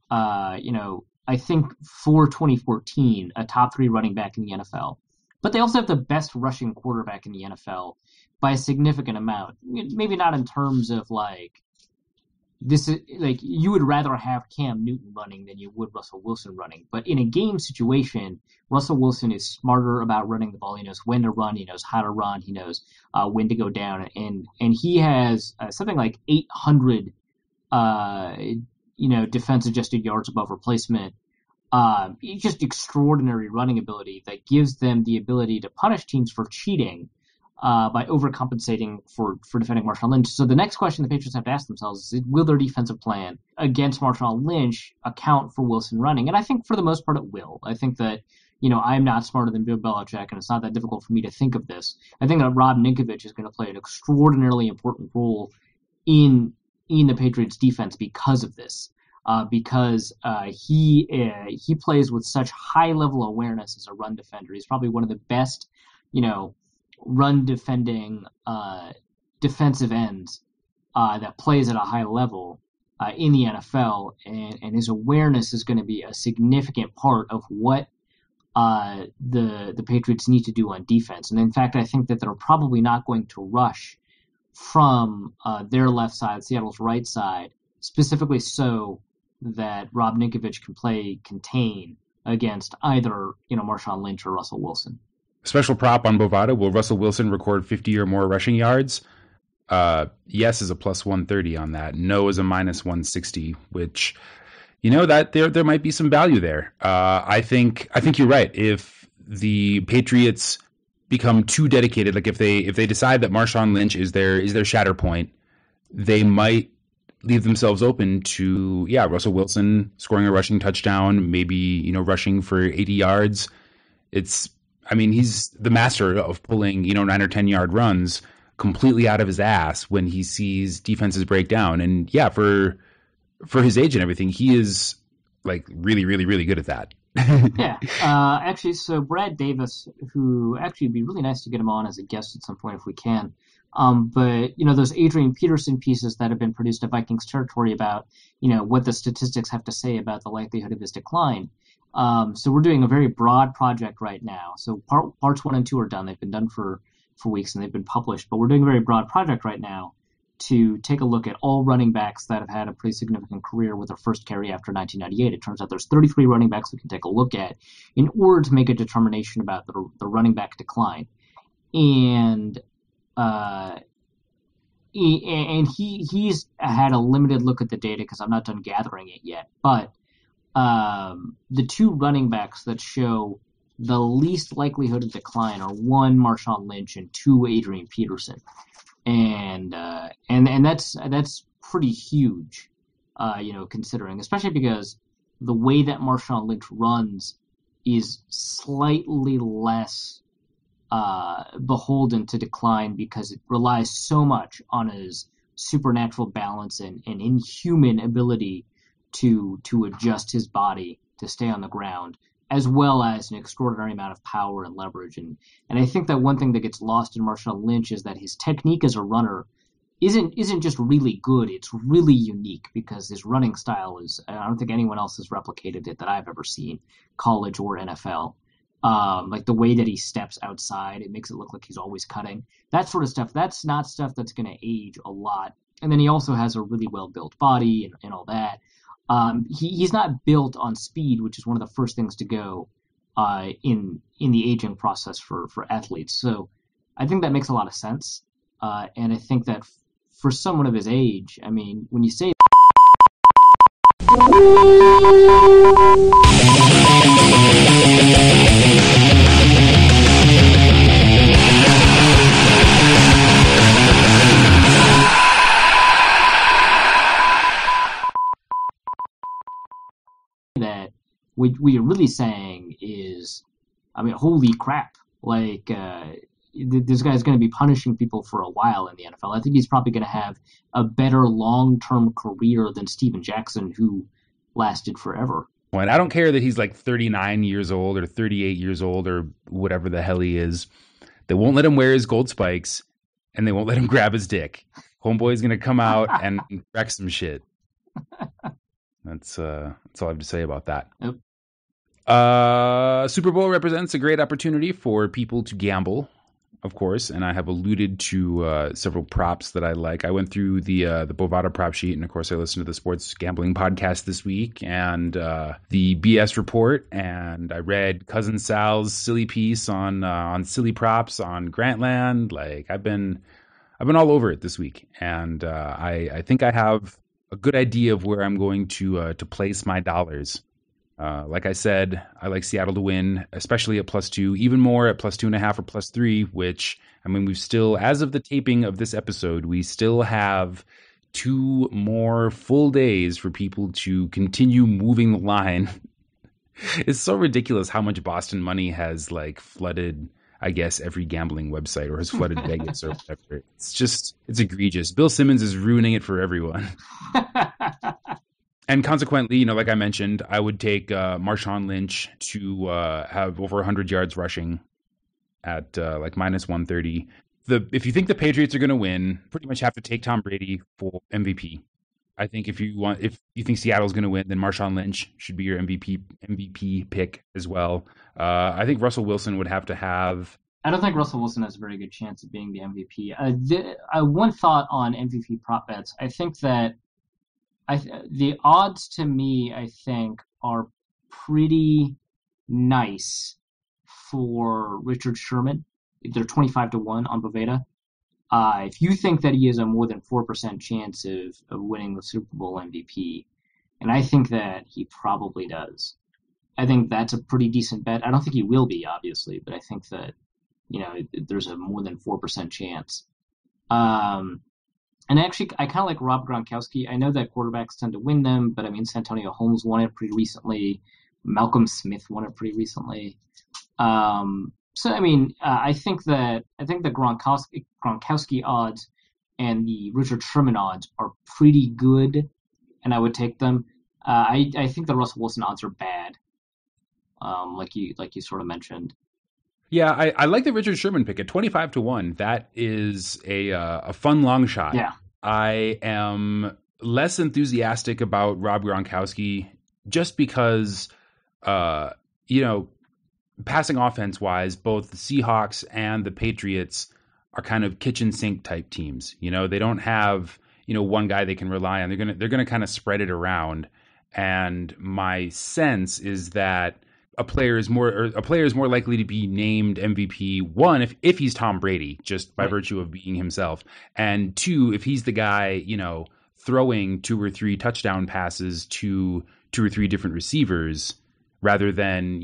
I think for 2014, a top 3 running back in the NFL. But they also have the best rushing quarterback in the NFL by a significant amount. Maybe not in terms of like this is like you would rather have Cam Newton running than you would Russell Wilson running. But in a game situation, Russell Wilson is smarter about running the ball. He knows when to run. He knows how to run. He knows when to go down. And he has something like 800 defense-adjusted yards above replacement. Just extraordinary running ability that gives them the ability to punish teams for cheating by overcompensating for defending Marshawn Lynch. So the next question the Patriots have to ask themselves is, will their defensive plan against Marshawn Lynch account for Wilson running? And I think for the most part it will. I think that, I'm not smarter than Bill Belichick, and it's not that difficult for me to think of this. I think that Rob Ninkovich is going to play an extraordinarily important role in the Patriots defense because of this. Because he plays with such high level awareness as a run defender. He's probably one of the best, run defending defensive ends that plays at a high level in the NFL, and his awareness is going to be a significant part of what the Patriots need to do on defense. And in fact, I think that they're probably not going to rush from their left side, Seattle's right side, specifically so that Rob Ninkovich can play contain against either, Marshawn Lynch or Russell Wilson. Special prop on Bovada: will Russell Wilson record 50 or more rushing yards? Yes is a plus 130 on that. No is a minus 160, which, that there might be some value there. I think you're right. If the Patriots become too dedicated, like if they decide that Marshawn Lynch is their shatter point, they might leave themselves open to, Russell Wilson scoring a rushing touchdown, maybe, rushing for 80 yards. He's the master of pulling, 9 or 10 yard runs completely out of his ass when he sees defenses break down. And for his age and everything, he is like really, really, really good at that. Yeah, actually, so Brad Davis, who actually it'd be really nice to get him on as a guest at some point if we can. But those Adrian Peterson pieces that have been produced at Vikings territory about what the statistics have to say about the likelihood of his decline. So we're doing a very broad project right now. So parts 1 and 2 are done. They've been done for weeks and they've been published. But we're doing a very broad project right now to take a look at all running backs that have had a pretty significant career with their first carry after 1998. It turns out there's 33 running backs we can take a look at in order to make a determination about the running back decline. And he's had a limited look at the data because I'm not done gathering it yet. But the two running backs that show the least likelihood of decline are one, Marshawn Lynch, and two, Adrian Peterson. And that's pretty huge, considering, especially because the way that Marshawn Lynch runs is slightly less beholden to decline because it relies so much on his supernatural balance and inhuman ability to adjust his body to stay on the ground, as well as an extraordinary amount of power and leverage. And I think that one thing that gets lost in Marshawn Lynch is that his technique as a runner isn't just really good, it's really unique because his running style is, I don't think anyone else has replicated it that I've ever seen, college or NFL. Like the way that he steps outside, it makes it look like he's always cutting. That sort of stuff, that's not stuff that's going to age a lot. And then he also has a really well-built body and all that. He's not built on speed, which is one of the first things to go in the aging process for athletes. So I think that makes a lot of sense. And I think that for someone of his age, I mean, when you say that, what you're really saying is, I mean, holy crap! Like this guy's going to be punishing people for a while in the NFL. I think he's probably going to have a better long-term career than Steven Jackson, who lasted forever. And I don't care that he's like 39 years old or 38 years old or whatever the hell he is. They won't let him wear his gold spikes, and they won't let him grab his dick. Homeboy's going to come out and wreck some shit. That's all I have to say about that. Yep. Super Bowl represents a great opportunity for people to gamble, of course, and I have alluded to several props that I like. I went through the Bovada prop sheet, and of course I listened to the sports gambling podcast this week and the BS report, and I read Cousin Sal's silly piece on silly props on Grantland. Like I've been all over it this week, and I think I have a good idea of where I'm going to place my dollars. Like I said, I like Seattle to win, especially at +2, even more at +2.5 or +3, which, I mean, we've still, as of the taping of this episode, we still have 2 more full days for people to continue moving the line. It's so ridiculous how much Boston money has like flooded, I guess, every gambling website, or has flooded Vegas or whatever. It's egregious. Bill Simmons is ruining it for everyone. And consequently, like I mentioned, I would take Marshawn Lynch to have over 100 yards rushing at like -130. If you think the Patriots are going to win, pretty much have to take Tom Brady for MVP. I think if you think Seattle's going to win, then Marshawn Lynch should be your MVP pick as well. I think Russell Wilson would have to have. I don't think Russell Wilson has a very good chance of being the MVP. One thought on MVP prop bets. I think that the odds to me, I think, are pretty nice for Richard Sherman. They're 25-1 on Bovada. If you think that he has a more than 4% chance of winning the Super Bowl MVP, and I think that he probably does, I think that's a pretty decent bet. I don't think he will be, obviously, but I think that there's a more than 4% chance. And actually, I kind of like Rob Gronkowski. I know that quarterbacks tend to win them, but I mean, Santonio Holmes won it pretty recently. Malcolm Smith won it pretty recently. So I mean, I think the Gronkowski odds and the Richard Sherman odds are pretty good, and I would take them. I think the Russell Wilson odds are bad. like you sort of mentioned. Yeah, I like the Richard Sherman pick at 25-1. That is a fun long shot. Yeah. I am less enthusiastic about Rob Gronkowski just because, passing offense wise, both the Seahawks and the Patriots are kind of kitchen sink type teams. They don't have, one guy they can rely on. They're gonna kind of spread it around. And my sense is that a player is more likely to be named MVP, one, if he's Tom Brady, just by virtue of being himself, and two, if he's the guy, throwing 2 or 3 touchdown passes to 2 or 3 different receivers, rather than,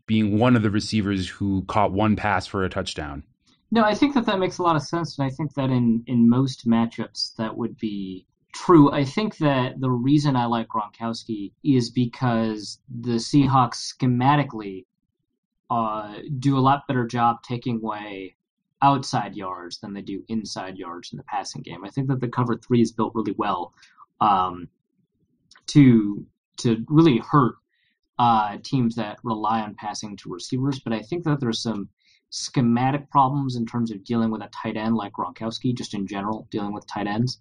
being one of the receivers who caught one pass for a touchdown. No, I think that makes a lot of sense, and I think that in most matchups that would be true. I think that the reason I like Gronkowski is because the Seahawks schematically do a lot better job taking away outside yards than they do inside yards in the passing game. I think that the cover 3 is built really well to really hurt teams that rely on passing to receivers. But I think that there's some schematic problems in terms of dealing with a tight end like Gronkowski, just in general, dealing with tight ends.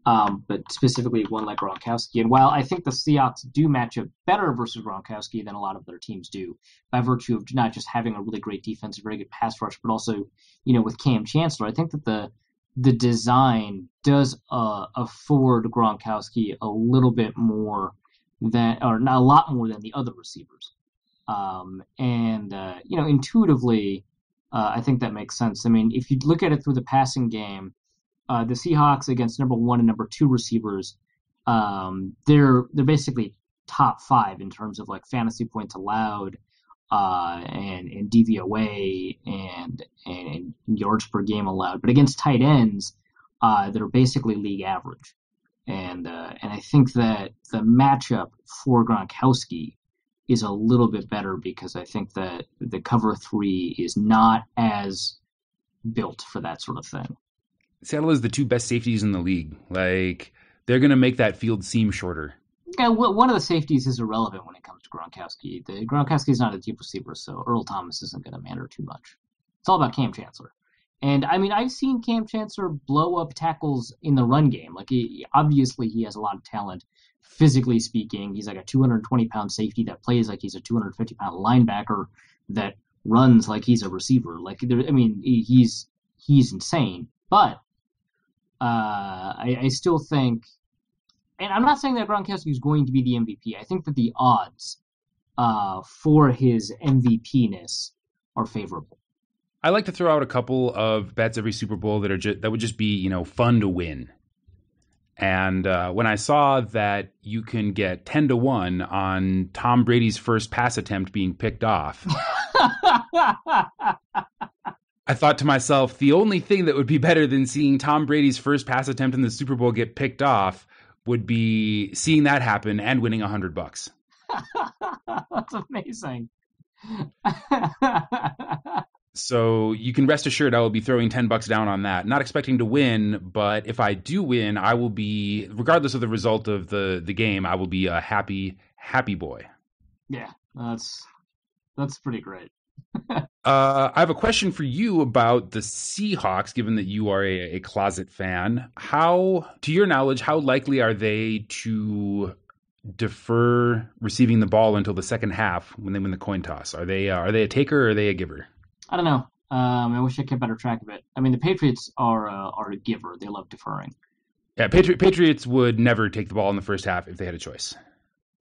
But specifically one like Gronkowski. And while I think the Seahawks do match up better versus Gronkowski than a lot of their teams do, by virtue of not just having a really great defense, a very good pass rush, but also, with Cam Chancellor, I think that the design does afford Gronkowski a little bit more than, or not a lot more than the other receivers. Intuitively, I think that makes sense. I mean, if you look at it through the passing game, the Seahawks against number 1 and number 2 receivers, they're basically top 5 in terms of like fantasy points allowed, and DVOA and yards per game allowed. But against tight ends, they're basically league average. And I think that the matchup for Gronkowski is a little bit better because I think that the cover 3 is not as built for that sort of thing. Seattle is the 2 best safeties in the league. Like, they're going to make that field seem shorter. Yeah, one of the safeties is irrelevant when it comes to Gronkowski. Gronkowski is not a deep receiver, so Earl Thomas isn't going to matter too much. It's all about Cam Chancellor. And, I mean, I've seen Cam Chancellor blow up tackles in the run game. Like, obviously he has a lot of talent, physically speaking. He's like a 220-pound safety that plays like he's a 250-pound linebacker that runs like he's a receiver. Like, he's insane. But I still think, and I'm not saying that Gronkowski is going to be the MVP. I think that the odds for his MVP-ness are favorable. I like to throw out a couple of bets every Super Bowl that would just be, fun to win. And when I saw that you can get 10-1 on Tom Brady's first pass attempt being picked off, I thought to myself, the only thing that would be better than seeing Tom Brady's first pass attempt in the Super Bowl get picked off would be seeing that happen and winning $100. That's amazing. So you can rest assured I will be throwing $10 down on that. Not expecting to win, but if I do win, I will be, regardless of the result of the game, I will be a happy boy. Yeah, that's pretty great. I have a question for you about the Seahawks, given that you are a closet fan. To your knowledge, how likely are they to defer receiving the ball until the second half when they win the coin toss? Are they a taker or are they a giver? I don't know. I wish I kept better track of it. I mean, the Patriots are a giver. They love deferring. Yeah, Patriots would never take the ball in the first half if they had a choice.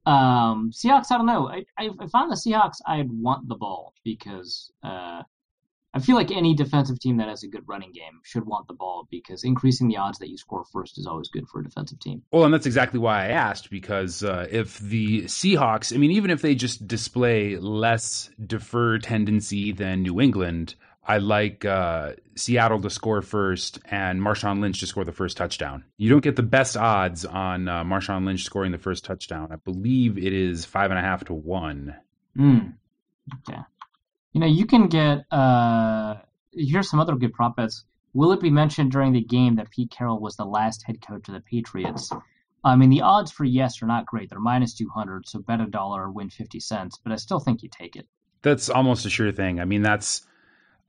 Seahawks, I don't know. If I'm the Seahawks, I'd want the ball because I feel like any defensive team that has a good running game should want the ball because increasing the odds that you score first is always good for a defensive team. Well, and that's exactly why I asked, because if the Seahawks, I mean, even if they just display less defer tendency than New England, I like Seattle to score first and Marshawn Lynch to score the first touchdown. You don't get the best odds on Marshawn Lynch scoring the first touchdown. I believe it is 5.5 to 1. Okay. You can get, here's some other good prop bets. Will it be mentioned during the game that Pete Carroll was the last head coach of the Patriots? I mean, the odds for yes are not great. They're minus 200, so bet $1, win 50 cents. But I still think you take it. That's almost a sure thing. I mean, that's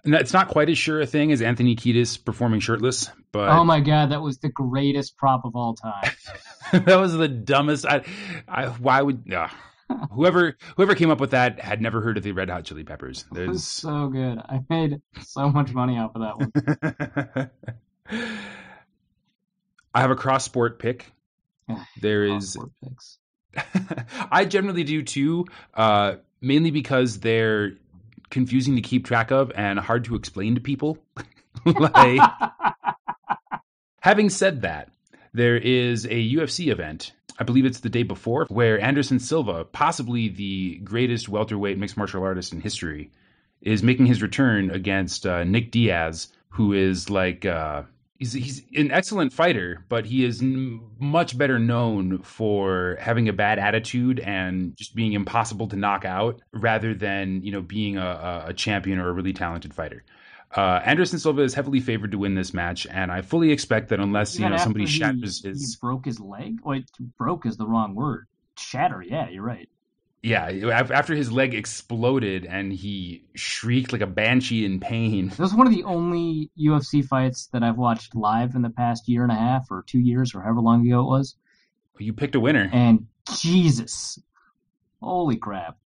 not quite as sure a thing as Anthony Kiedis performing shirtless, but Oh my God, that was the greatest prop of all time. that was the dumbest. Why would whoever came up with that had never heard of the Red Hot Chili Peppers? It was so good. I made so much money off of that one. I have a cross sport pick. There is. Picks. I generally do too, mainly because they're confusing to keep track of and hard to explain to people. Like, having said that, there is a UFC event, I believe it's the day before, where Anderson Silva, possibly the greatest welterweight mixed martial artist in history, is making his return against Nick Diaz, who is like he's an excellent fighter, but he is much better known for having a bad attitude and just being impossible to knock out, rather than being a champion or a really talented fighter. Anderson Silva is heavily favored to win this match, and I fully expect that unless somebody shatters his... He broke his leg? Wait, broke is the wrong word. Shatter, yeah, you're right. Yeah, after his leg exploded and he shrieked like a banshee in pain. This was one of the only UFC fights that I've watched live in the past year and a half or 2 years or however long ago it was. You picked a winner. And Jesus, holy crap.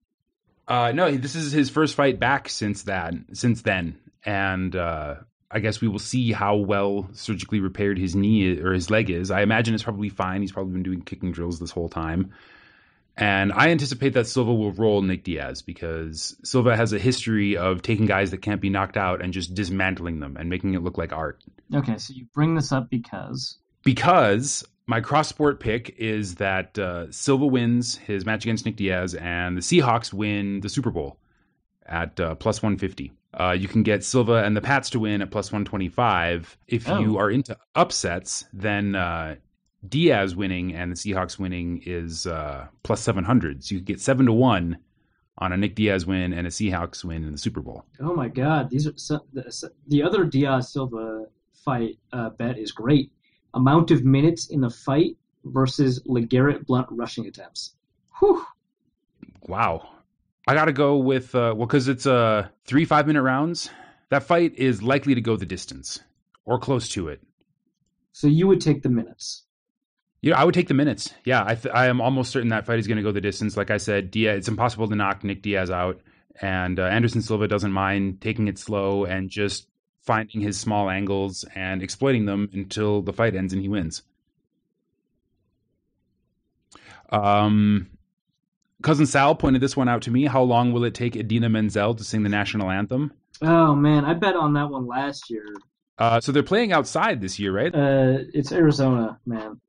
No, this is his first fight back since then. And I guess we will see how well surgically repaired his knee or his leg is. I imagine it's probably fine. He's probably been doing kicking drills this whole time. And I anticipate that Silva will roll Nick Diaz because Silva has a history of taking guys that can't be knocked out and just dismantling them and making it look like art. Okay, so you bring this up because... Because my cross-sport pick is that Silva wins his match against Nick Diaz and the Seahawks win the Super Bowl at plus 150. You can get Silva and the Pats to win at plus 125. If you are into upsets, then Diaz winning and the Seahawks winning is plus 700. So you can get 7-1 on a Nick Diaz win and a Seahawks win in the Super Bowl. Oh my God! These are the other Diaz Silva fight bet is great. Amount of minutes in the fight versus LeGarrette Blount rushing attempts. Whew. Wow. I got to go with, because it's 3 5-minute rounds. That fight is likely to go the distance or close to it. So you would take the minutes? Yeah, I would take the minutes. Yeah, I am almost certain that fight is going to go the distance. Like I said, it's impossible to knock Nick Diaz out. And Anderson Silva doesn't mind taking it slow and just finding his small angles and exploiting them until the fight ends and he wins. Cousin Sal pointed this one out to me. How long will it take Idina Menzel to sing the national anthem? Oh, man, I bet on that one last year. So they're playing outside this year, right? It's Arizona, man.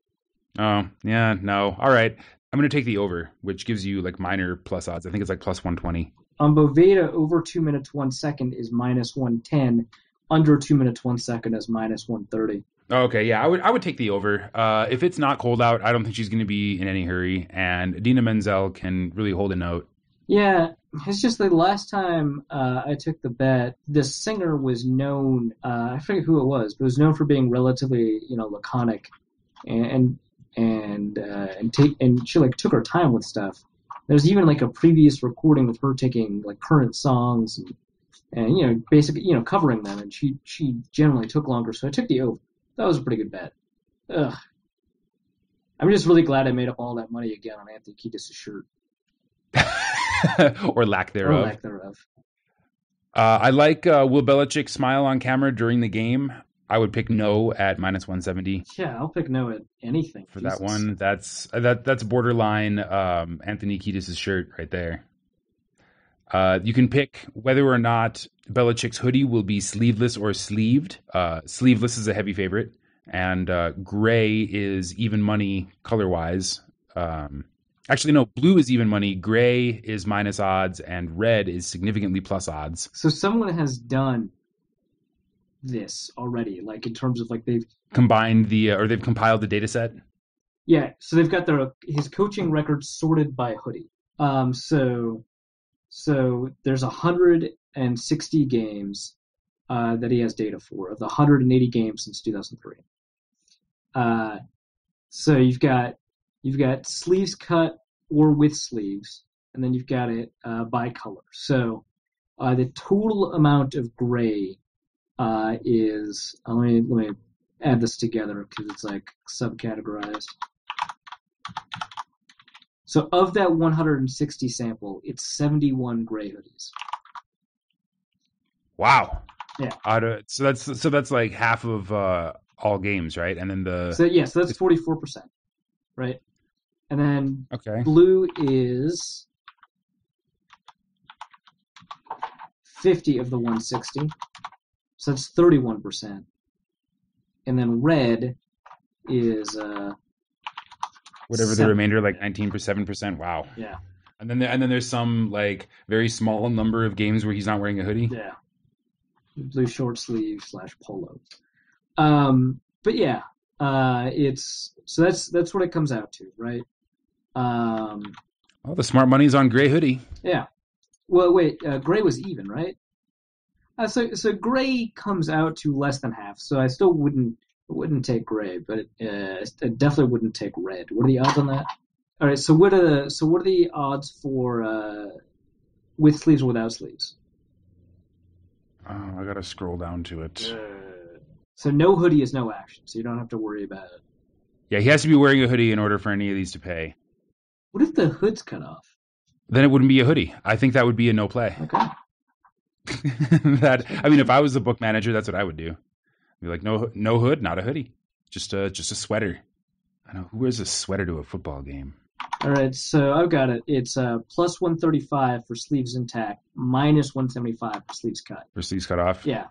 Oh, yeah, no. All right. I'm going to take the over, which gives you like minor plus odds. I think it's like plus 120. On Boveda, over 2 minutes, 1 second is minus 110. Under 2 minutes, 1 second is minus 130. Okay, yeah, I would take the over. If it's not cold out, I don't think she's going to be in any hurry, and Idina Menzel can really hold a note. Yeah, it's just the last time I took the bet, the singer was known. I forget who it was, but was known for being relatively, laconic, and she like took her time with stuff. There's even like a previous recording of her taking like current songs and basically covering them, and she generally took longer, so I took the over. That was a pretty good bet. Ugh. I'm just really glad I made up all that money again on Anthony Kiedis' shirt. Or lack thereof. Or lack thereof. I like Will Belichick smile on camera during the game. I would pick no at minus 170. Yeah, I'll pick no at anything. For Jesus. That one, that's borderline Anthony Kiedis' shirt right there. You can pick whether or not Belichick's hoodie will be sleeveless or sleeved. Sleeveless is a heavy favorite, and gray is even money color-wise. Actually, no, blue is even money, gray is minus odds, and red is significantly plus odds. So someone has done this already, like in terms of like they've combined they've compiled the data set? Yeah, so they've got his coaching records sorted by hoodie. So there's 160 games that he has data for of the 180 games since 2003. So you've got You've got sleeves cut or with sleeves, and then you've got it by color. So the total amount of gray is let me add this together because it's like subcategorized. So of that 160 sample, it's 71 gray hoodies. Wow. Yeah. So that's like half of all games, right? And then so that's 44%, right? And then blue is 50 of the 160, so that's 31%. And then red is whatever 7. The remainder, like 19%, Wow. Yeah. And then there's some like very small number of games where he's not wearing a hoodie. Yeah. Blue short sleeve / polo. But yeah, it's so that's what it comes out to, right? Well, the smart money's on gray hoodie. Yeah. Well, wait, gray was even, right? So gray comes out to less than half. So I still wouldn't take gray, but it definitely wouldn't take red. What are the odds on that? All right. So what are the odds for with sleeves or without sleeves? Oh, I gotta scroll down to it. So no hoodie is no action, so you don't have to worry about it. Yeah, he has to be wearing a hoodie in order for any of these to pay. What if the hood's cut off? Then it wouldn't be a hoodie. I think that would be a no play. Okay. If I was a book manager, that's what I would do. I'd be like, no hood, not a hoodie, just a sweater. I know who wears a sweater to a football game. All right, so I've got it. It's plus 135 for sleeves intact, minus 175 for sleeves cut. For sleeves cut off? Yeah.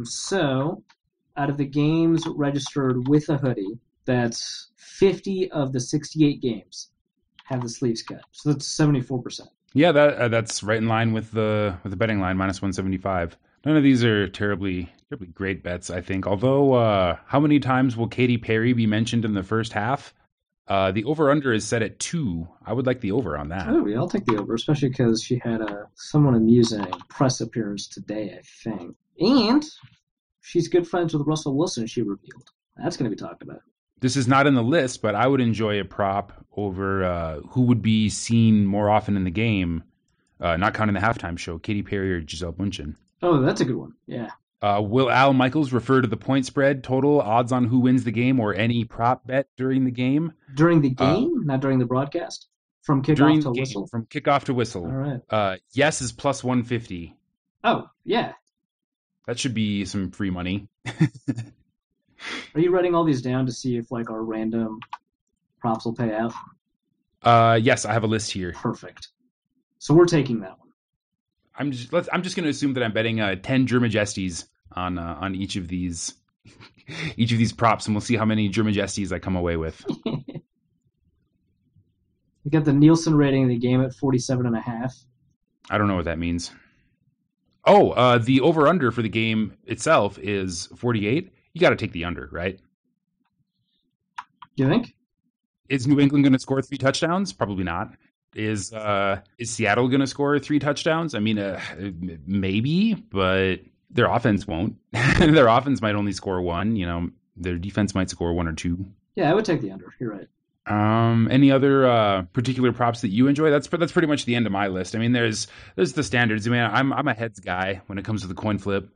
So out of the games registered with a hoodie, that's 50 of the 68 games have the sleeves cut. So that's 74%. Yeah, that's right in line with the betting line, minus 175. None of these are terribly great bets, I think. Although, how many times will Katy Perry be mentioned in the first half? The over-under is set at 2. I would like the over on that. Oh, yeah, I'll take the over, especially because she had a somewhat amusing press appearance today, I think. And she's good friends with Russell Wilson, she revealed. That's going to be talked about. This is not in the list, but I would enjoy a prop over who would be seen more often in the game, not counting the halftime show, Katy Perry or Gisele Bündchen. Oh, that's a good one, yeah. Will Al Michaels refer to the point spread, total, odds on who wins the game, or any prop bet during the game? During the game, not during the broadcast? From kickoff to whistle? From kickoff to whistle. All right. Yes is plus 150. Oh, yeah. That should be some free money. Are you writing all these down to see if like our random props will pay out? Yes, I have a list here. Perfect. So we're taking that one. I'm just going to assume that I'm betting 10 jermajesties on each of these props, and we'll see how many jermajesties I come away with. We got the Nielsen rating of the game at 47.5. I don't know what that means. Oh, the over/under for the game itself is 48. You got to take the under, right? You think? Is New England going to score 3 touchdowns? Probably not. Is Seattle going to score 3 touchdowns? I mean, maybe, but their offense won't. Their offense might only score 1. You know, their defense might score 1 or 2. Yeah, I would take the under. You're right. Any other particular props that you enjoy? That's pretty much the end of my list. I mean, there's the standards. I mean, I'm a heads guy when it comes to the coin flip.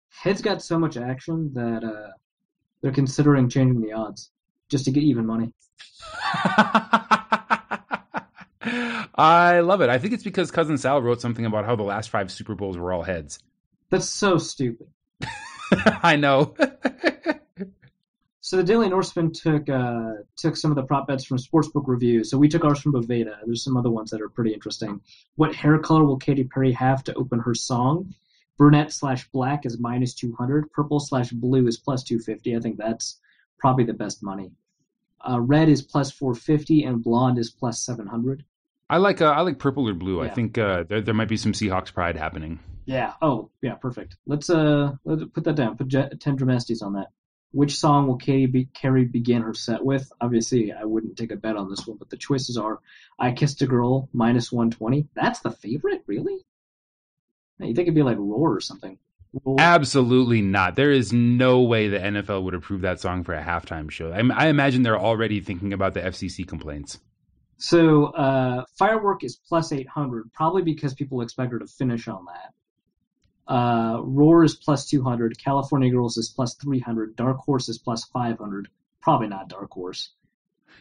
Heads got so much action that they're considering changing the odds just to get even money. I love it. I think it's because Cousin Sal wrote something about how the last 5 Super Bowls were all heads. That's so stupid. I know. So the Daily Norseman took some of the prop bets from Sportsbook Review. So we took ours from Boveda. There's some other ones that are pretty interesting. What hair color will Katy Perry have to open her song? Brunette/black is minus 200. Purple/blue is plus 250. I think that's probably the best money. Red is plus 450 and blonde is plus 700. I like purple or blue. Yeah. I think there might be some Seahawks pride happening. Yeah. Oh, yeah. Perfect. Let's put that down. Put 10 jermajesties on that. Which song will Katy Perry begin her set with? Obviously, I wouldn't take a bet on this one, but the choices are I Kissed a Girl, minus 120. That's the favorite? Really? You think it'd be like Roar or something. Absolutely not. There is no way the NFL would approve that song for a halftime show. I imagine they're already thinking about the FCC complaints. So Firework is plus 800, probably because people expect her to finish on that. Roar is plus 200. California Girls is plus 300. Dark Horse is plus 500. Probably not Dark Horse.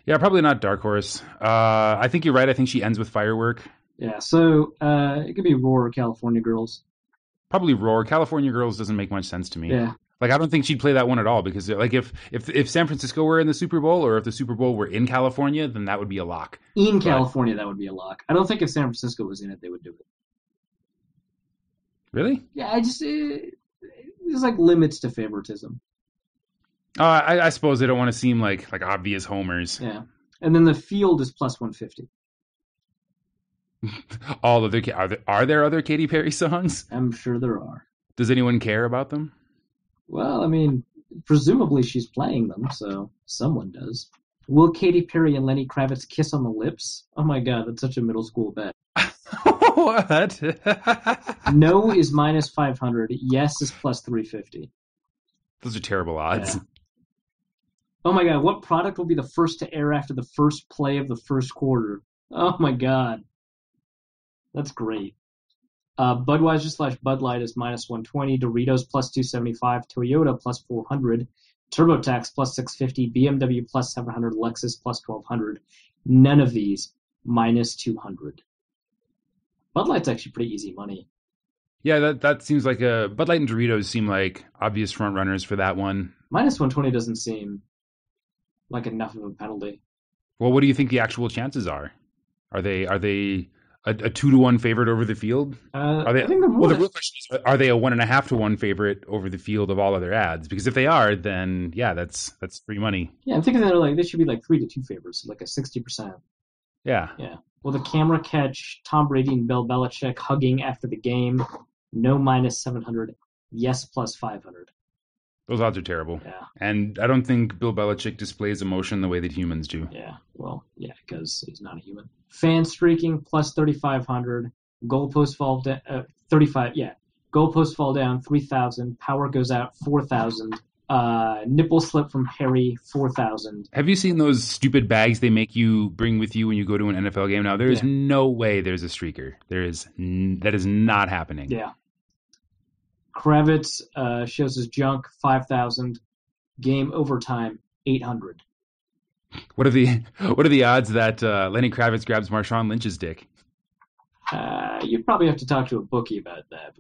Yeah, probably not Dark Horse. I think you're right. I think she ends with Firework. Yeah, so it could be Roar or California Girls. Probably Roar. California Girls doesn't make much sense to me. Yeah. Like, I don't think she'd play that one at all because, like, if San Francisco were in the Super Bowl or if the Super Bowl were in California, then that would be a lock. California, that would be a lock. I don't think if San Francisco was in it, they would do it. Really? Yeah, there's like limits to favoritism. I suppose they don't want to seem like obvious homers. Yeah, and then the field is plus 150. All of are there other Katy Perry songs? I'm sure there are. Does anyone care about them? Well, I mean, presumably she's playing them, so someone does. Will Katy Perry and Lenny Kravitz kiss on the lips? Oh my god, that's such a middle school bet. What? No is minus 500. Yes is plus 350. Those are terrible odds. Yeah. Oh my god, what product will be the first to air after the first play of the first quarter? Oh my god. That's great. Budweiser/Bud Light is minus 120. Doritos plus 275. Toyota plus 400. TurboTax plus 650. BMW plus 700. Lexus plus 1200. None of these minus 200. Bud Light's actually pretty easy money. Yeah, that seems like Bud Light and Doritos seem like obvious front runners for that one. Minus 120 doesn't seem like enough of a penalty. Well, what do you think the actual chances are? Are they a 2-1 favorite over the field? I think they're more. Well, the real question is, are they a 1.5-1 favorite over the field of all other ads? Because if they are, then yeah, that's free money. Yeah, I'm thinking they should be like 3-2 favorites, like a 60%. Yeah. Yeah. Well, the camera catch, Tom Brady and Bill Belichick hugging after the game, no minus 700, yes plus 500. Those odds are terrible. Yeah. And I don't think Bill Belichick displays emotion the way that humans do. Yeah. Well, yeah, because he's not a human. Fan streaking plus 3,500. Goalpost fall down 35. Yeah. Goalpost fall down 3,000. Power goes out 4,000. Nipple slip from Harry 4,000. Have you seen those stupid bags they make you bring with you when you go to an NFL game? Now there is no way there's a streaker. That is not happening. Yeah. Kravitz shows his junk 5,000. Game overtime 800. What are the odds that Lenny Kravitz grabs Marshawn Lynch's dick? You'd probably have to talk to a bookie about that.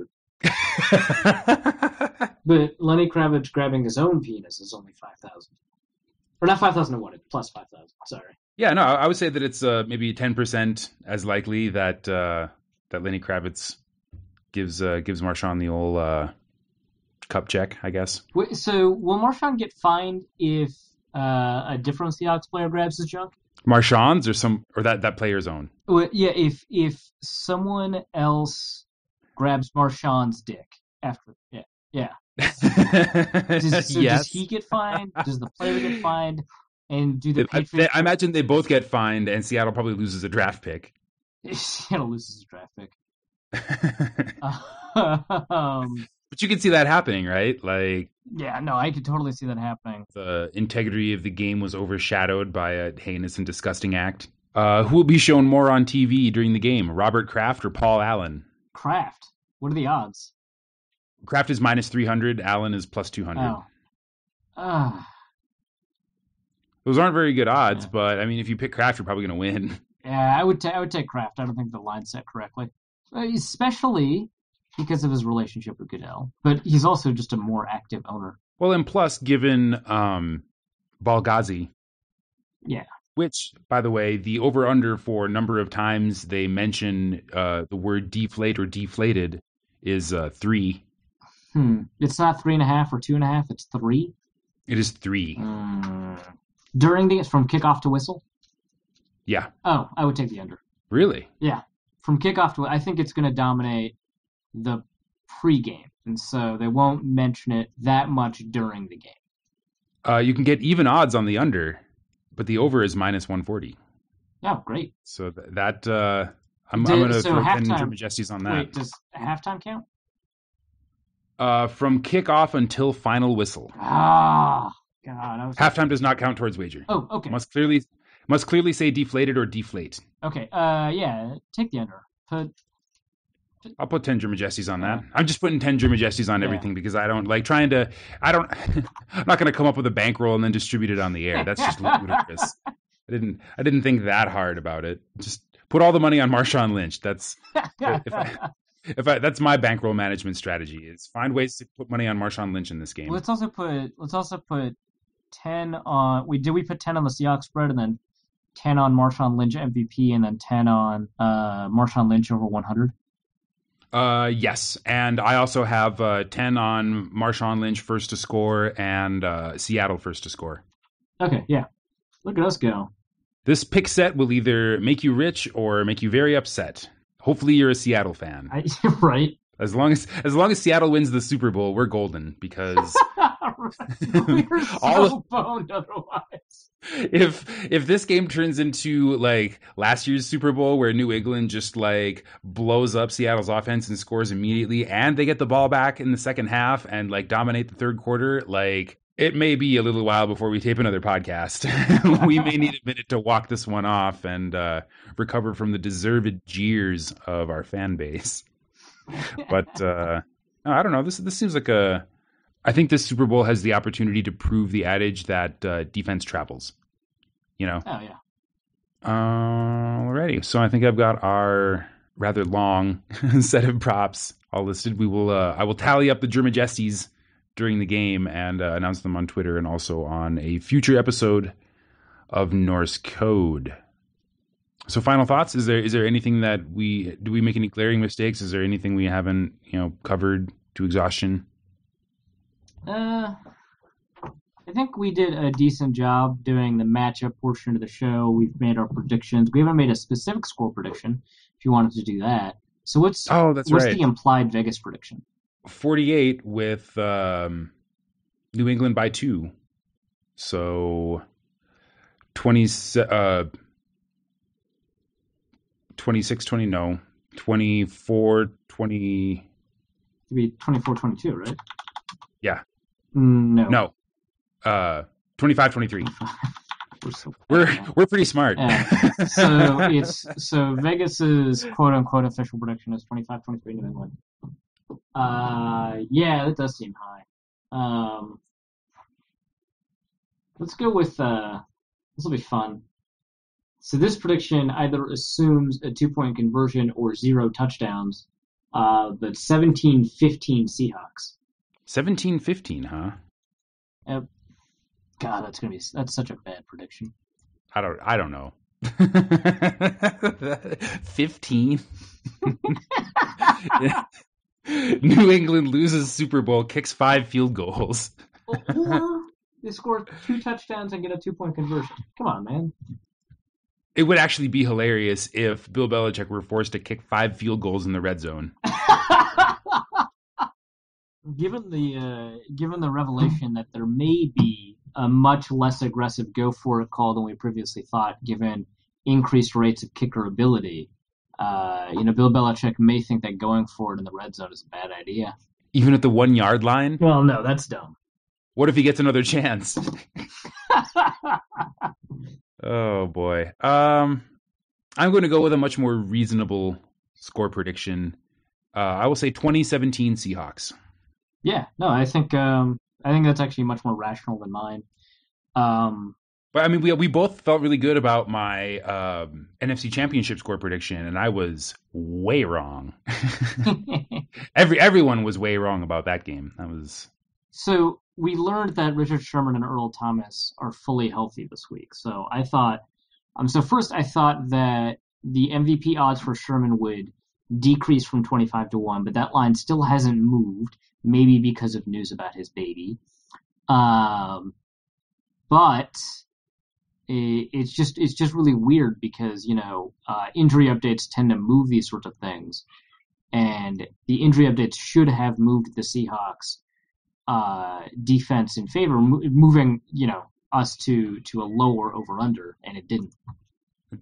But Lenny Kravitz grabbing his own penis is only 5,000. Or not 5,000 to 1, it's plus 5,000. Sorry. Yeah, no, I would say that it's maybe 10% as likely that Lenny Kravitz gives Marshawn the old cup check, I guess. Wait, so will Marshawn get fined if a different Seahawks player grabs his junk? Marshawn's or that player's own? Well, yeah, if someone else grabs Marshawn's dick after, yeah. Does he get fined? Does the player get fined? And do the Patriots? I imagine they both get fined, and Seattle probably loses a draft pick. Seattle loses a draft pick. But you can see that happening, right? Like, yeah, no, I could totally see that happening. The integrity of the game was overshadowed by a heinous and disgusting act. Who will be shown more on TV during the game? Robert Kraft or Paul Allen? Kraft. What are the odds? Kraft is minus 300. Allen is plus 200. Oh. Those aren't very good odds, but I mean, if you pick Kraft, you're probably going to win. Yeah, I would take Kraft. I don't think the line's set correctly, especially because of his relationship with Goodell. But he's also just a more active owner. Well, and plus, given Ballghazi. Yeah. Which, by the way, the over-under for number of times they mention the word deflate or deflated is 3. It's not 3.5 or 2.5. It's 3. It is 3. During from kickoff to whistle? Yeah. Oh, I would take the under. Really? Yeah. From kickoff to, I think it's going to dominate the pregame, and so they won't mention it that much during the game. You can get even odds on the under, but the over is minus 140. Oh, great. So I'm going to throw 10 jermajesties on that. Wait, does halftime count? From kickoff until final whistle. Ah, God. Halftime does not count towards wager. Oh, okay. Must clearly say deflated or deflate. Okay. Yeah. Take the under. I'll put 10 jermajesties on that. I'm just putting 10 jermajesties on everything because I don't like trying to. I'm not going to come up with a bankroll and then distribute it on the air. That's just ludicrous. I didn't think that hard about it. Just put all the money on Marshawn Lynch. That's that's my bankroll management strategy. Is find ways to put money on Marshawn Lynch in this game. Let's also put 10 on. We put 10 on the Seahawks spread and then 10 on Marshawn Lynch MVP and then 10 on Marshawn Lynch over 100. Yes, and I also have 10 on Marshawn Lynch first to score and Seattle first to score. Okay, yeah. Look at us go. This pick set will either make you rich or make you very upset. Hopefully you're a Seattle fan. Right. As long as Seattle wins the Super Bowl, we're golden because we're so boned otherwise. If this game turns into like last year's Super Bowl where New England just like blows up Seattle's offense and scores immediately and they get the ball back in the second half and like dominate the third quarter, like it may be a little while before we tape another podcast. We may need a minute to walk this one off and recover from the deserved jeers of our fan base. But I don't know. This seems like I think this Super Bowl has the opportunity to prove the adage that defense travels. You know? Oh, yeah. Alrighty. So I think I've got our rather long set of props all listed. I will tally up the jermajesties during the game and announce them on Twitter and also on a future episode of Norse Code. So final thoughts? Is there anything that do we make any glaring mistakes? Is there anything we haven't, covered to exhaustion? I think we did a decent job doing the matchup portion of the show. We've made our predictions. We haven't made a specific score prediction if you wanted to do that. So what's the implied Vegas prediction? 48 with New England by 2. So 26-20, no. 24-20. It'd be 24-22, right? Yeah. No. 25-23. We're pretty smart. So Vegas's quote unquote official prediction is 25-23 New England. Yeah, that does seem high. Let's go with this will be fun. So this prediction either assumes a 2-point conversion or 0 touchdowns, but 17-15 Seahawks. 17-15, huh? God, that's such a bad prediction. I don't know. 15. New England loses Super Bowl, kicks 5 field goals. Or they score 2 touchdowns and get a 2-point conversion. Come on, man. It would actually be hilarious if Bill Belichick were forced to kick 5 field goals in the red zone. Given the revelation that there may be a much less aggressive go-for-it call than we previously thought, given increased rates of kicker ability, Bill Belichick may think that going for it in the red zone is a bad idea. Even at the 1-yard line? Well, no, that's dumb. What if he gets another chance? Oh, boy. I'm going to go with a much more reasonable score prediction. I will say 2017 Seahawks. Yeah, no, I think that's actually much more rational than mine. But I mean, we both felt really good about my NFC Championship score prediction, and I was way wrong. Everyone was way wrong about that game. So we learned that Richard Sherman and Earl Thomas are fully healthy this week. So I thought that the MVP odds for Sherman would decrease from 25-1, but that line still hasn't moved. Maybe because of news about his baby. But it's just really weird because, injury updates tend to move these sorts of things. And the injury updates should have moved the Seahawks defense in favor, moving, us to a lower over-under, and it didn't.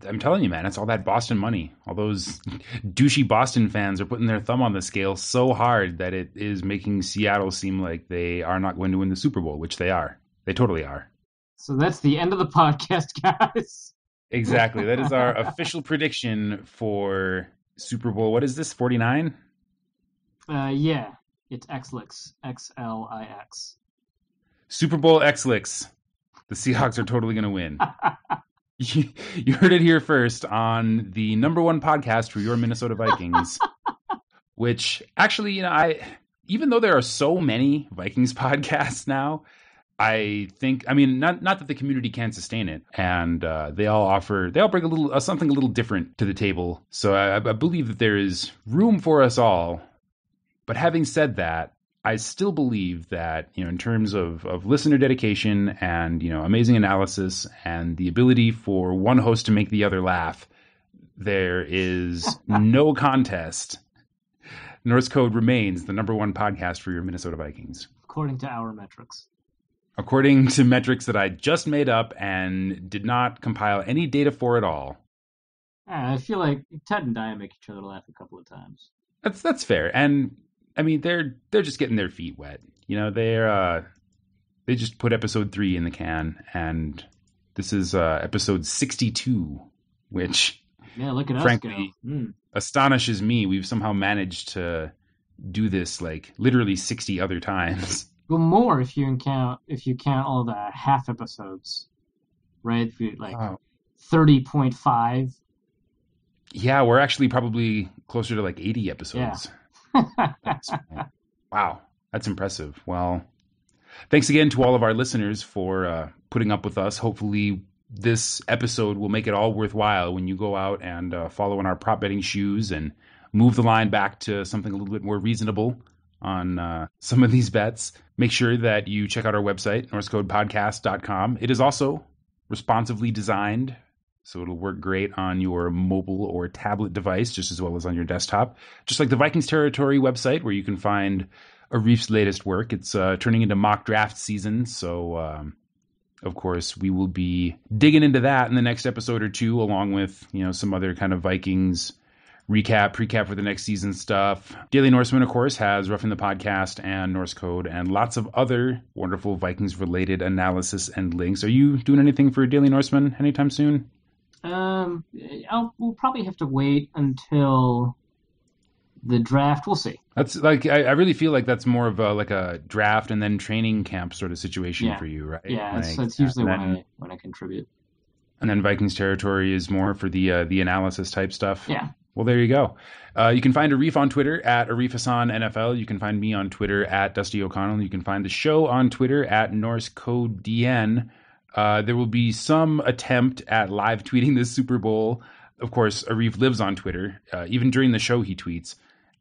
I'm telling you, man, it's all that Boston money. All those douchey Boston fans are putting their thumb on the scale so hard that it is making Seattle seem like they are not going to win the Super Bowl, which they are. They totally are. So that's the end of the podcast, guys. Exactly. That is our official prediction for Super Bowl. What is this, 49? Yeah, it's XLIX. XLIX. Super Bowl XLIX. The Seahawks are totally going to win. You heard it here first on the number one podcast for your Minnesota Vikings, which actually, even though there are so many Vikings podcasts now, I think, not that the community can't sustain it, and they all bring something a little different to the table. So I believe that there is room for us all. But having said that, I still believe that, in terms of listener dedication and, amazing analysis and the ability for one host to make the other laugh, there is no contest. Norse Code remains the number one podcast for your Minnesota Vikings. According to our metrics. According to metrics that I just made up and did not compile any data for at all. I feel like Ted and I make each other laugh a couple of times. That's fair. And they're just getting their feet wet. They just put episode 3 in the can, and this is episode 62, which look at frankly us go. Astonishes me. We've somehow managed to do this like literally 60 other times. Well, more if you count all the half episodes, right? 30.5. Yeah, we're actually probably closer to like 80 episodes. Yeah. Wow, that's impressive. Well, thanks again to all of our listeners for putting up with us. Hopefully this episode will make it all worthwhile when you go out and follow in our prop betting shoes and move the line back to something a little bit more reasonable on some of these bets. Make sure that you check out our website, norsecodepodcast.com. It is also responsively designed, so it'll work great on your mobile or tablet device, just as well as on your desktop. Just like the Vikings Territory website, where you can find Arif's latest work. It's turning into mock draft season, so of course we will be digging into that in the next episode or two, along with some other kind of Vikings precap for the next season stuff. Daily Norseman, of course, has Roughing the Podcast and Norse Code and lots of other wonderful Vikings-related analysis and links. Are you doing anything for Daily Norseman anytime soon? We'll probably have to wait until the draft. We'll see. That's like I really feel like that's more of a draft and then training camp sort of situation for you, right? Yeah, that's usually when I contribute. And then Vikings Territory is more for the analysis type stuff. Yeah. Well, there you go. You can find Arif on Twitter at Arif Hassan NFL. You can find me on Twitter at Dusty O'Connell. You can find the show on Twitter at Norse Code DN. There will be some attempt at live tweeting this Super Bowl. Of course, Arif lives on Twitter. Even during the show, he tweets,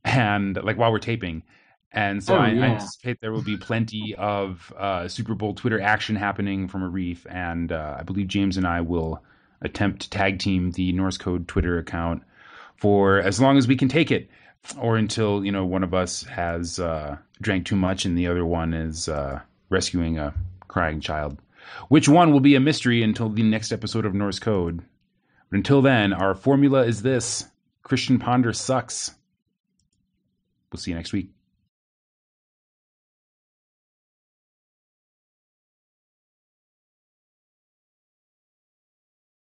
and like while we're taping. And so I anticipate there will be plenty of Super Bowl Twitter action happening from Arif. And I believe James and I will attempt to tag team the Norse Code Twitter account for as long as we can take it, or until one of us has drank too much and the other one is rescuing a crying child. Which one will be a mystery until the next episode of Norse Code. But until then, our formula is this: Christian Ponder sucks. We'll see you next week.